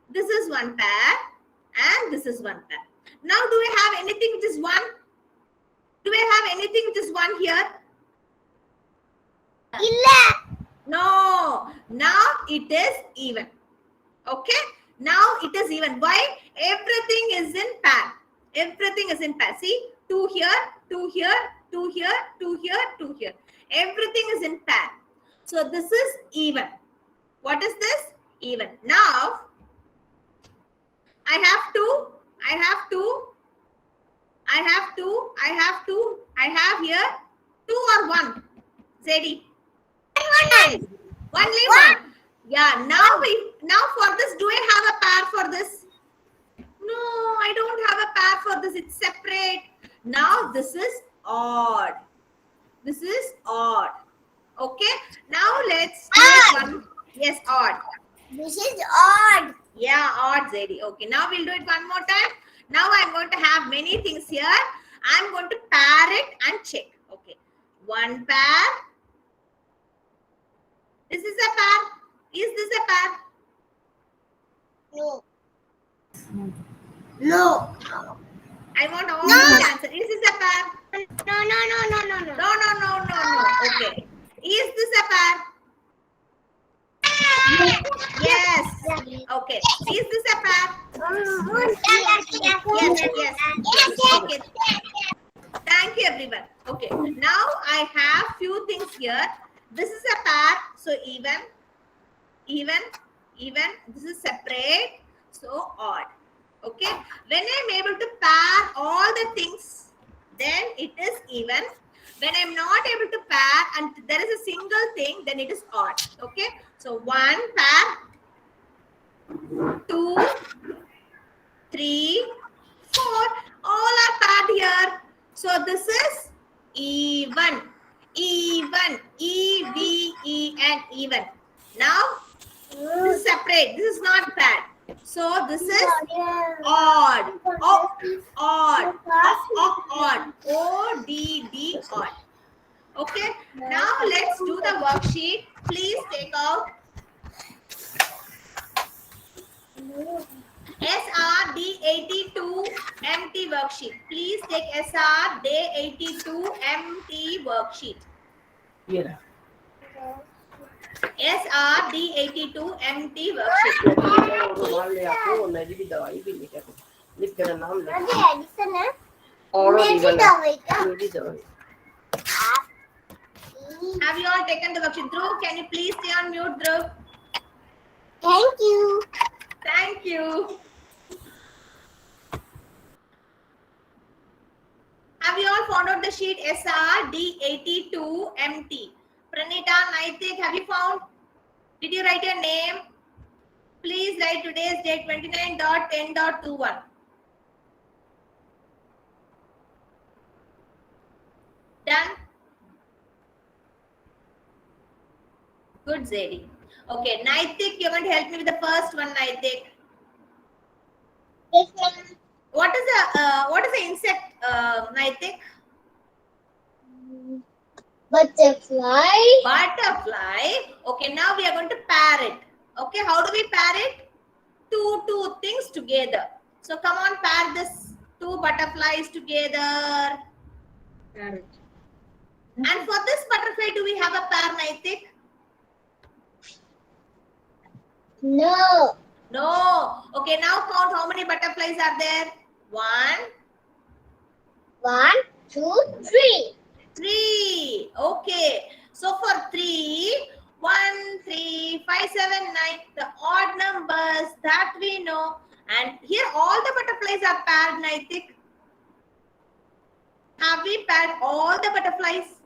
This is one pair. And this is one pair. Now, do we have anything which is 1? Do we have anything which is 1 here? No. Now it is even. Okay. Now it is even. Why? Everything is in pair. Everything is in pair. See, 2 here, 2 here, 2 here, 2 here, 2 here. Everything is in pair. So this is even. What is this? Even. Now, I have here 2 or 1. Zedi. Only one. Yeah. Now for this, do I have a pair for this? No, I don't have a pair for this. It's separate. Now this is odd. This is odd. Okay. Now let's do it one. Yes, odd. This is odd. Yeah, odd, Zedi. Okay. Now we'll do it one more time. Now I'm going to have many things here. I'm going to pair it and check. Okay. One pair. This is a pair. Is this a pair? No. No. I want all the answer. Is this a pair? No. No. Okay. Is this a pair? Yes. Okay. Is this a pair? Yes. Okay. Thank you, everyone. Okay. Now I have few things here. This is a pair. So even. This is separate. So odd. Okay. When I'm able to pair all the things, then it is even. When I'm not able to pair and there is a single thing, then it is odd. Okay. So 1 pair, 2, 3, 4. All are paired here. So this is even. E-V-E-N, even. Now this is separate. This is not paired. So this is odd. Odd. O-D-D, odd. Okay. Now let's do the worksheet. Please take out SR-D82 empty worksheet. Please take SR-D82 empty worksheet. Yeah. SR-D82 empty worksheet. रुमाल ले आपको मेरी भी दवाई भी लेके आओ लिख कर नाम ले एडिशन है और मेरी दवाई का मेरी दवाई Have you all taken the worksheet? Dhruv, can you please stay on mute, Dhruv? Thank you. Thank you. Have you all found out the sheet SR-D82 empty? Pranita, Naitik, have you found? Did you write your name? Please write today's date 29.10.21. Done? Good, Zedi. Okay, Naitik, you're going to help me with the first one, Naitik. Yes, ma'am. the insect, Naitik? Butterfly. Butterfly. Okay, now we are going to pair it. Okay, how do we pair it? Two things together. So come on, pair this two butterflies together. Parrot. And for this butterfly, do we have a pair, Naitik? No. No. Okay, now count how many butterflies are there. 1, 1, 2, 3. 3. Okay. So for 3, 1, 3, 5, 7, 9, the odd numbers that we know. And here all the butterflies are paired, Naitik. Have we paired all the butterflies?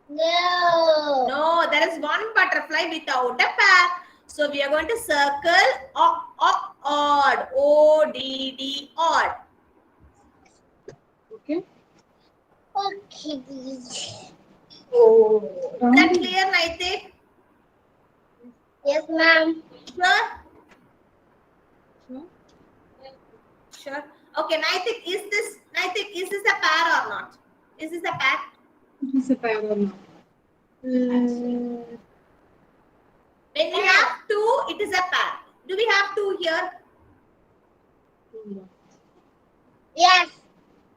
No. No, there is one butterfly without a pair. So we are going to circle odd. O-D-D, odd. Okay. Okay. Oh. Is that clear, Naitik? Yes, ma'am. Sure? Sure. Sure. Okay, Naitik, is this a pair or not? Is this a pair? It is a pair or not? Mm. When we have two, it is a pair. Do we have two here? Yes.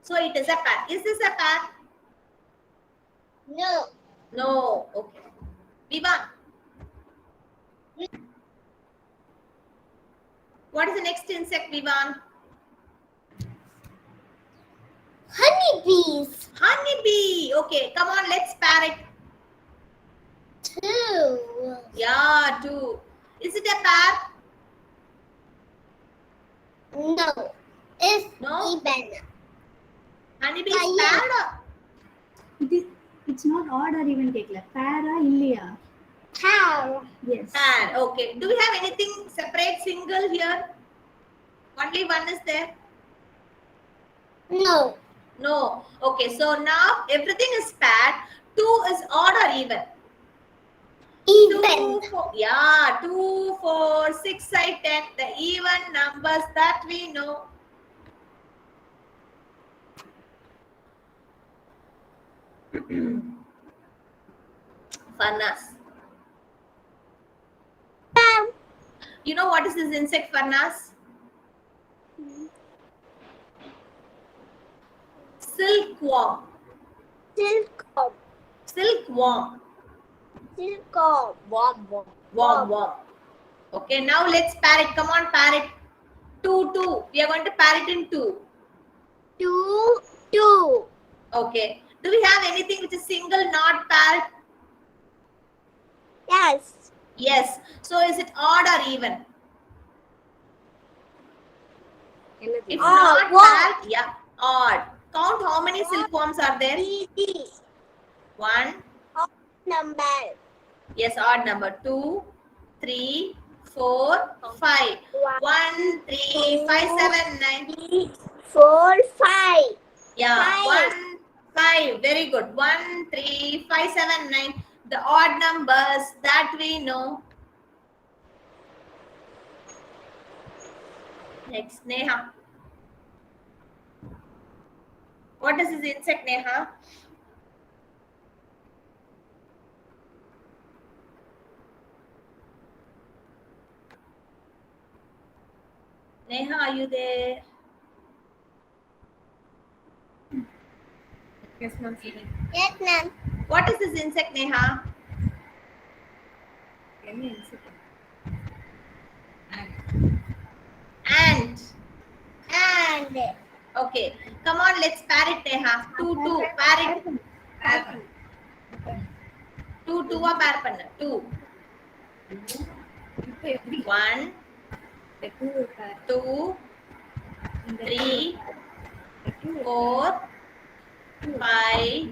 So it is a pair. Is this a pair? No. No. Okay. Vivan. What is the next insect, Vivan? Honeybees. Honeybee. Okay, come on, let's pair it. 2. Yeah, two. Is it a pair? No. It's No? even. Honeybee is Yeah. paired or? It's not odd or even take para illiya. How? Yes. Pair. Okay. Do we have anything separate single here? Only one is there? No. No. Okay, so now everything is paired. 2 is odd or even? Even. 2, 4, yeah, 2, 4, 6, 8, 10. The even numbers that we know. Farnas. You know what is this insect, Farnas? Silkworm. Silkworm. Silkworm. Silkworm. Worm. Okay, now let's pair it. Come on, pair it. 2. We are going to pair it in 2. 2. Okay. Do we have anything which is single, not paired? Yes. Yes. So is it odd or even? If Odd. not paired, yeah, odd. Count how many silkworms are there? 1. Number. Yes, odd number. 2, 3, 4, 5. 1, 3, 5, 7, 9. 3, 4, 5. Yeah, Five. 1, 5. Very good. 1, 3, 5, 7, 9. The odd numbers that we know. Next, Neha. What is this insect, Neha? Neha, are you there? Yes, ma'am. Yes, ma'am. What is this insect, Neha? Ant. And. Okay. Come on, let's pair it, Neha. 2. Pair it. 2 pair panna. 2. 1, 2, 3, 4, 5,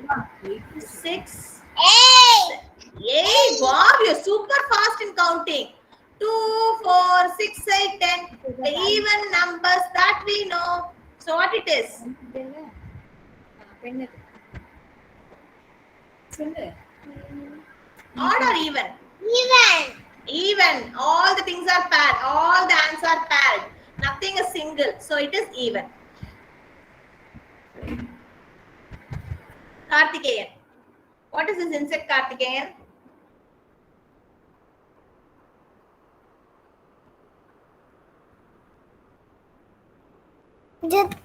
6. Hey! Yay, Bob, you're super fast in counting. 2, 4, 6, 8, 10. The even numbers that we know. So what it is? Odd or even? Even. Even. All the things are paired. All the ants are paired. Nothing is single. So it is even. Kartikeyan. What is this insect, Kartikeyan?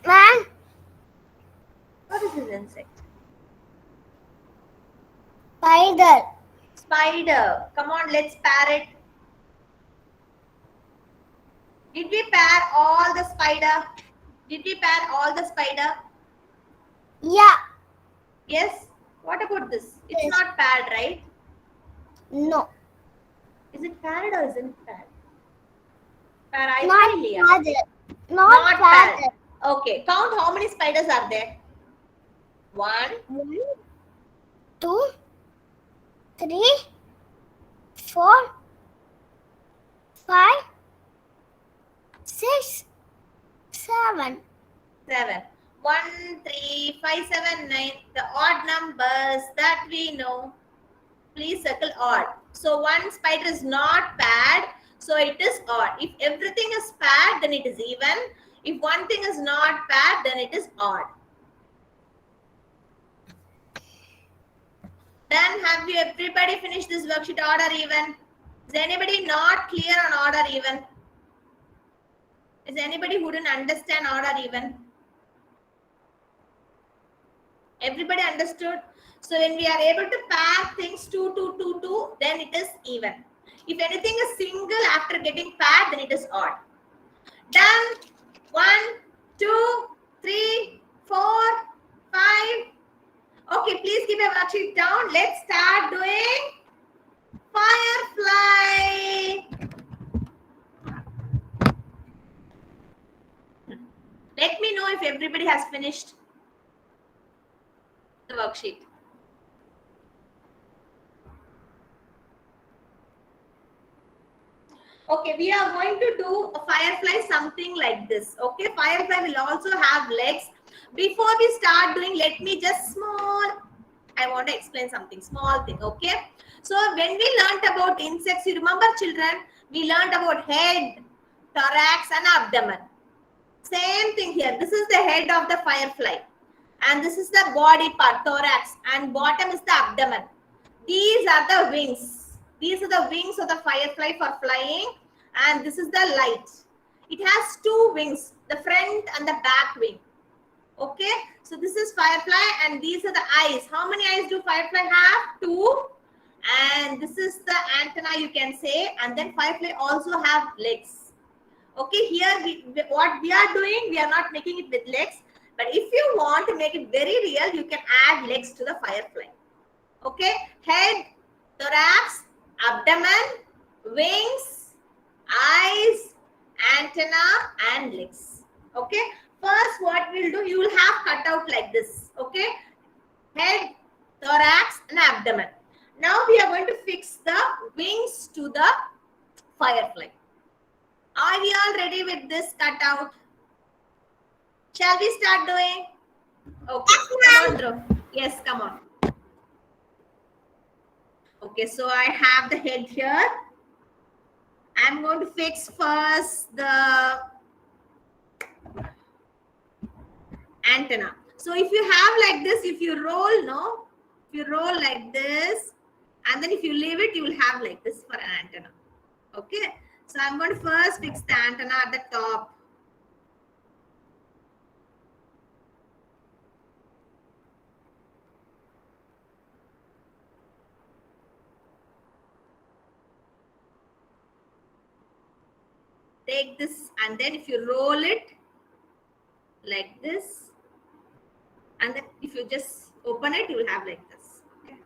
Ma'am, What is this insect? spider. Spider. Come on, let's pair it. Did we pair all the spider? Did we pair all the spider? Yeah. Yes. What about this? It's Yes. not paired, right? No. Is it paired or isn't paired? Not Parailia. father. Not Not father. paired. Okay. Count how many spiders are there. 1, 1, 2, 3, 4, 5, 6, 7. 7. 1, 3, 5, 7, 9. The odd numbers that we know. Please circle odd. So one spider is not paired, so it is odd. If everything is paired, then it is even. If one thing is not paired, then it is odd. Then have you everybody finished this worksheet, odd or even? Is anybody not clear on odd or even? Is anybody who didn't understand odd or even? Everybody understood? So when we are able to pair things 2, 2, 2, 2, then it is even. If anything is single after getting paired, then it is odd. Done. 1, 2, 3, 4, 5. Okay, please keep your worksheet down. Let's start doing firefly. Let me know if everybody has finished the worksheet. Okay, we are going to do a firefly something like this. Okay, firefly will also have legs. Before we start doing, let me just I want to explain something, small thing, okay? So when we learned about insects, you remember children, we learned about head, thorax and abdomen. Same thing here. This is the head of the firefly. And this is the body part, thorax, and bottom is the abdomen. These are the wings. These are the wings of the firefly for flying, and this is the light. It has 2 wings, the front and the back wing. Okay, so this is firefly, and these are the eyes. How many eyes do firefly have? 2. And this is the antenna, you can say, and then firefly also have legs. Okay, here what we are doing, we are not making it with legs, but if you want to make it very real, you can add legs to the firefly. Okay, head, thorax, abdomen, wings, eyes, antenna and legs. Okay, first what we'll do, you will have cut out like this. Okay, head, thorax and abdomen. Now we are going to fix the wings to the firefly. Are we all ready with this cutout? Shall we start doing? Okay, come on, Dhruv. Yes, come on. Okay, so I have the head here. I'm going to fix first the antenna. So if you have like this, if you roll, no? If you roll like this, and then if you leave it, you will have like this for an antenna. Okay, so I'm going to first fix the antenna at the top. Take this, and then if you roll it like this, and then if you just open it, you will have like this. Okay.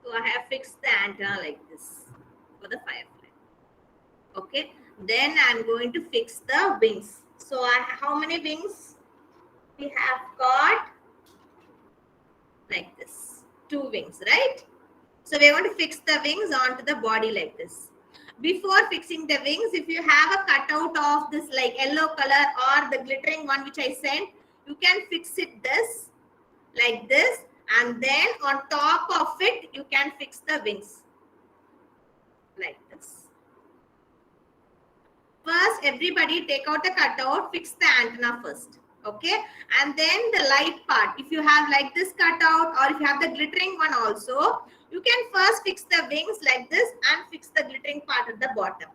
So I have fixed the antenna like this for the firefly. Okay, then I'm going to fix the wings. So how many wings we have got? Like this, 2 wings, right? So we're going to fix the wings onto the body like this. Before fixing the wings, if you have a cutout of this like yellow color or the glittering one which I sent, you can fix it this like this, and then on top of it you can fix the wings like this. First, everybody take out the cutout, fix the antenna first. Okay, and then the light part. If you have like this cutout or if you have the glittering one also, you can first fix the wings like this and fix the glittering part at the bottom.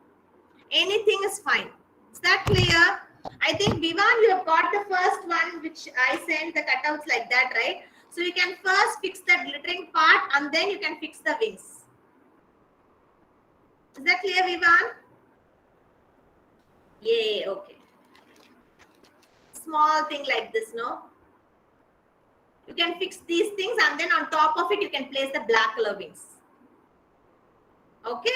Anything is fine. Is that clear? I think Vivan, you have got the first one which I sent the cutouts like that, right? So you can first fix the glittering part and then you can fix the wings. Is that clear, Vivan? Yay, okay. Small thing like this, no? You can fix these things and then on top of it, you can place the black color wings. Okay?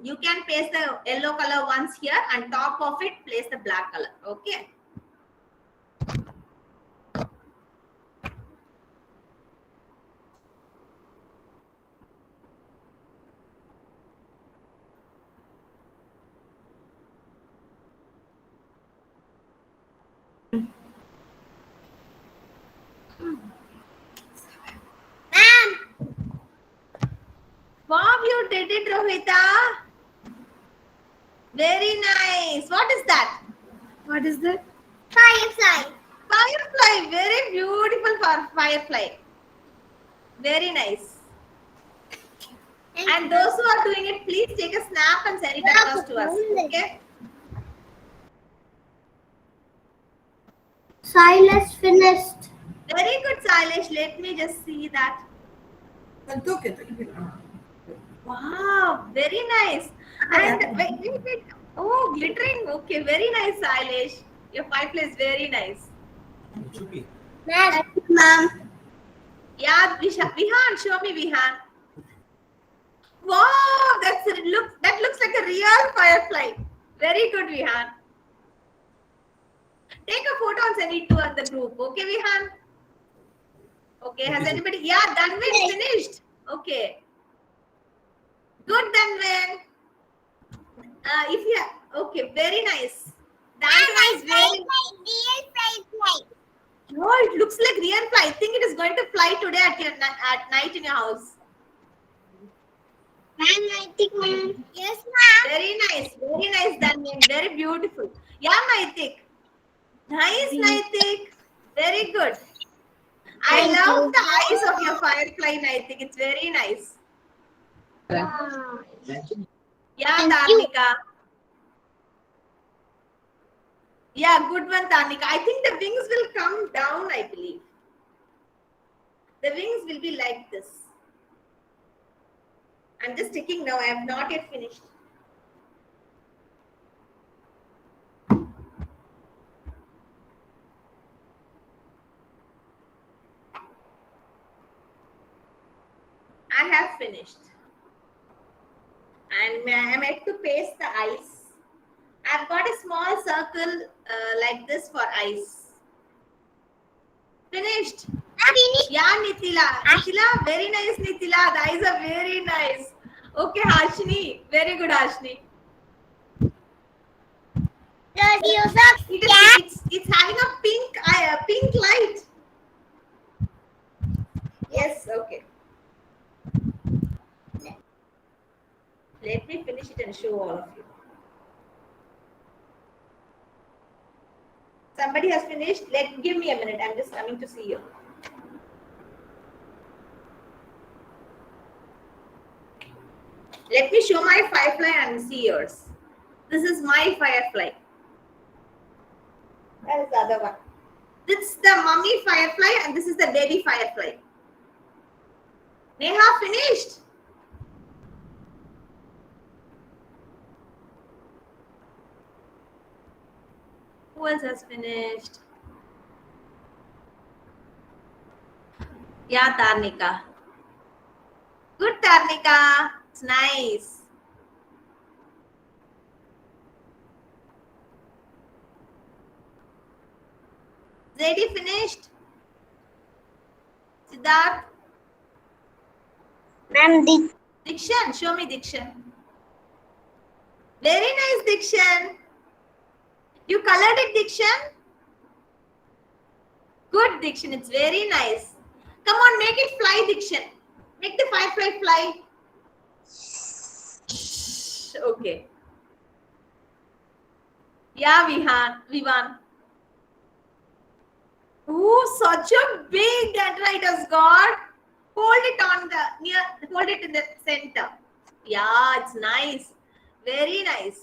You can place the yellow color ones here and top of it, place the black color. Okay? Wow, you did it, Rohita. Very nice. What is that? What is that? Firefly. Firefly. Very beautiful firefly. Very nice. And those who are doing it, please take a snap and send it across to us. Okay? Silas finished. Very good, Sailesh. Let me just see that. Wow, very nice. And wait. Oh, glittering. Okay, very nice, Sailesh. Your firefly is very nice. Ma'am. Yeah, Vihan, show me Vihan. Wow, that looks like a real firefly. Very good, Vihan. Take a photo and send it to the group. Okay, Vihan? Okay, has anybody? Yeah, Danvin finished. Okay. Good, Danvin. If you okay, very nice. Danvin is very. No, it looks like real fly. I think it is going to fly today at night in your house. Yes, ma'am. Very nice, Danvin. Very beautiful. Yeah, Naitik. Nice, Naitik. Very good. I Thank love you. the eyes of your firefly, Naitik. It's very nice. Yeah, Thank you. Tarnika. Yeah, good one, Tarnika. I think the wings will come down, I believe. The wings will be like this. I'm just sticking now. I have not yet finished. I have finished. And I'm yet to paste the eyes. I've got a small circle like this for eyes. Finished. Yeah, Nitila. Nitila, very nice, Nitila. The eyes are very nice. Okay, Harshini. Very good, Harshini. It's having a pink eye, a pink light. Yes, okay. Let me finish it and show all of you. Somebody has finished. Give me a minute. I'm just coming to see you. Let me show my firefly and see yours. This is my firefly. That is the other one. This is the mummy firefly and this is the baby firefly. Neha finished. Who else has finished? Yeah, Tarnika. Good, Tarnika. It's nice. Zedi finished? Siddharth? Ma'am, Dikshan, show me Dikshan. Very nice, Dikshan. You colored it, Dikshan? Good, Dikshan. It's very nice. Come on, make it fly, Dikshan. Make the firefly fly. Okay. Yeah, Vivan. Oh, such a big dendrite it has got. Hold it on the hold it in the center. Yeah, it's nice. Very nice.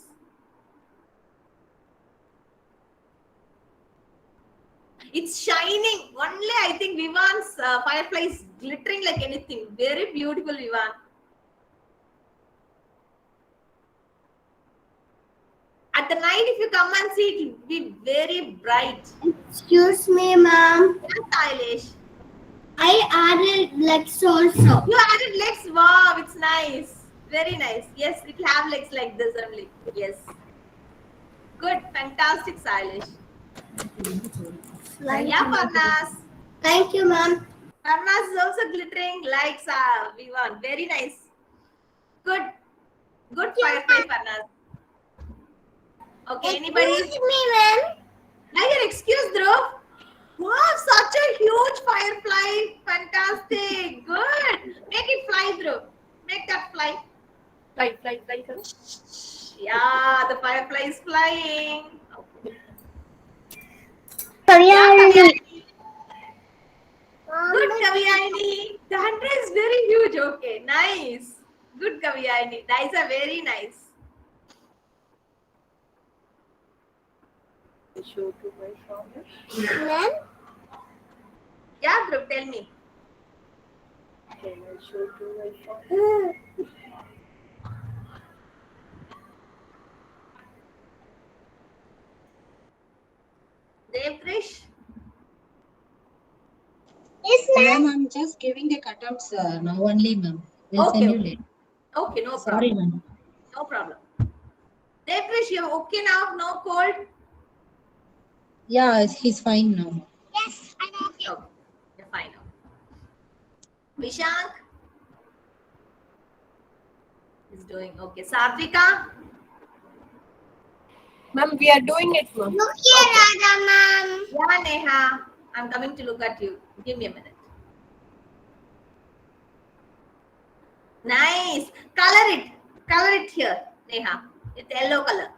It's shining. Only I think Vivan's firefly is glittering like anything. Very beautiful, Vivan. At the night, if you come and see, it will be very bright. Excuse me, ma'am. Stylish. I added legs also. You added legs. Wow, it's nice. Very nice. Yes, it will have legs like this only. Yes. Good. Fantastic, stylish. Yeah, Parnas. Thank you, ma'am. Parnas is also glittering like Vivan. Very nice. Good. Good firefly, Parnas. Okay, anybody? Excuse me, ma'am. Now you're excused, Dhruv. Wow, such a huge firefly. Fantastic. Good. Make it fly, Dhruv. Make that fly. Fly करो. Yeah, the firefly is flying. Kavyani. Good, Kavyani. The hunter is very huge. Okay, nice. Good, Kavyani. These are very nice. Show to my father. Ma'am. Yeah, Dhruv, tell me. Can I show to my father? Devkrish. Yes, ma'am. Ma'am, I'm just giving the cutouts now only, ma'am. We'll Okay, send you okay. later. Okay, no Sorry, problem. ma'am. No problem. Devkrish, you're okay now? No cold? Yeah, he's fine now. Yes, I'm okay. Okay, you're fine now. Vishank is doing okay. Sadvika? Ma'am, we are doing it, ma'am. Look here, Radha, ma'am. Yeah, Neha. I'm coming to look at you. Give me a minute. Nice. Color it. Color it here, Neha. It's yellow color.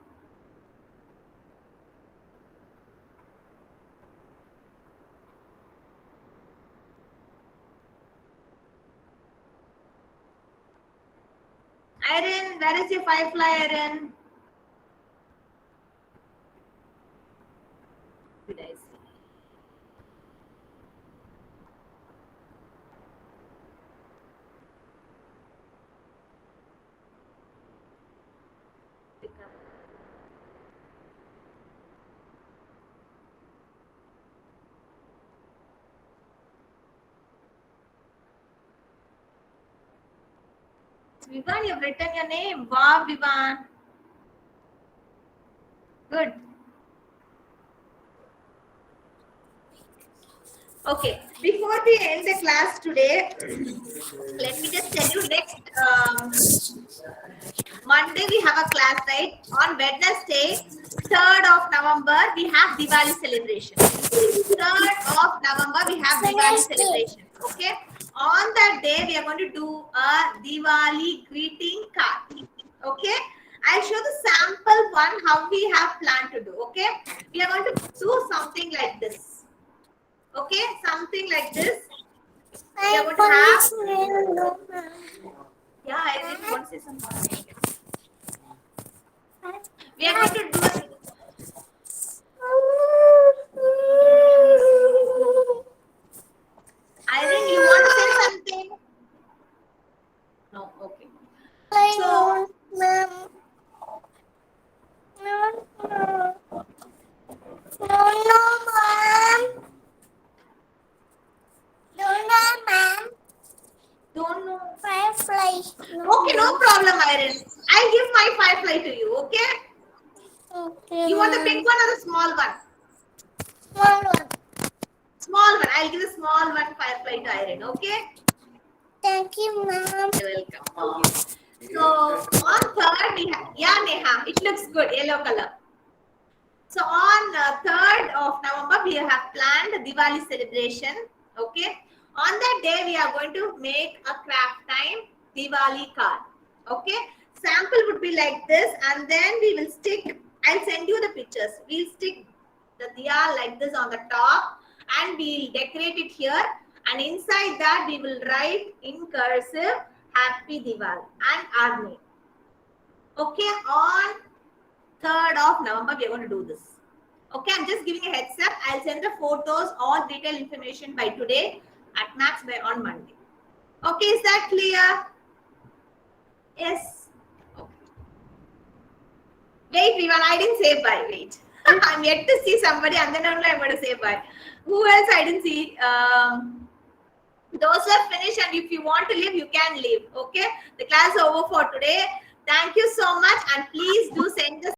Irene, where is your firefly, Irene? Did I see? Pick up. Vivan, you've written your name. Wow, Vivan. Good. Okay, before we end the class today, let me just tell you next Monday we have a class, right? On Wednesday, 3rd of November, we have Diwali celebration. 3rd of November, we have Diwali celebration. Okay? On that day, we are going to do a Diwali greeting card. Okay? I'll show the sample one how we have planned to do. Okay? We are going to do something like this. Okay? Something like this. We are going to have. Yeah, I didn't want to say something. We are going to do. Irene, you want to say something? No, okay. So, don't know. Firefly. Okay, no problem, Irene. I'll give my firefly to you, okay? Okay. You want the big one or the small one? Small one. Small one. I'll give the small one firefly to Irene, okay? Thank you, ma'am. You're welcome. Okay. So on 3rd, we have, yeah, Neha, it looks good, yellow color. So on 3rd of November, we have planned Diwali celebration. Okay. On that day, we are going to make a craft time Diwali card. Okay. Sample would be like this, and then we will stick. I'll send you the pictures. We'll stick the diya like this on the top, and we'll decorate it here. And inside that, we will write in cursive Happy Diwali and our name. Okay, on 3rd of November, we are going to do this. Okay, I'm just giving a heads up. I'll send the photos, all detailed information by today, at max by on Monday. Okay, is that clear? Yes. Okay. Wait, Vivan, I didn't say bye. Wait. I'm yet to see somebody, and then only I'm going to say bye. Who else I didn't see? Those are finished, and if you want to leave, you can leave. Okay, the class is over for today. Thank you so much, and please do send the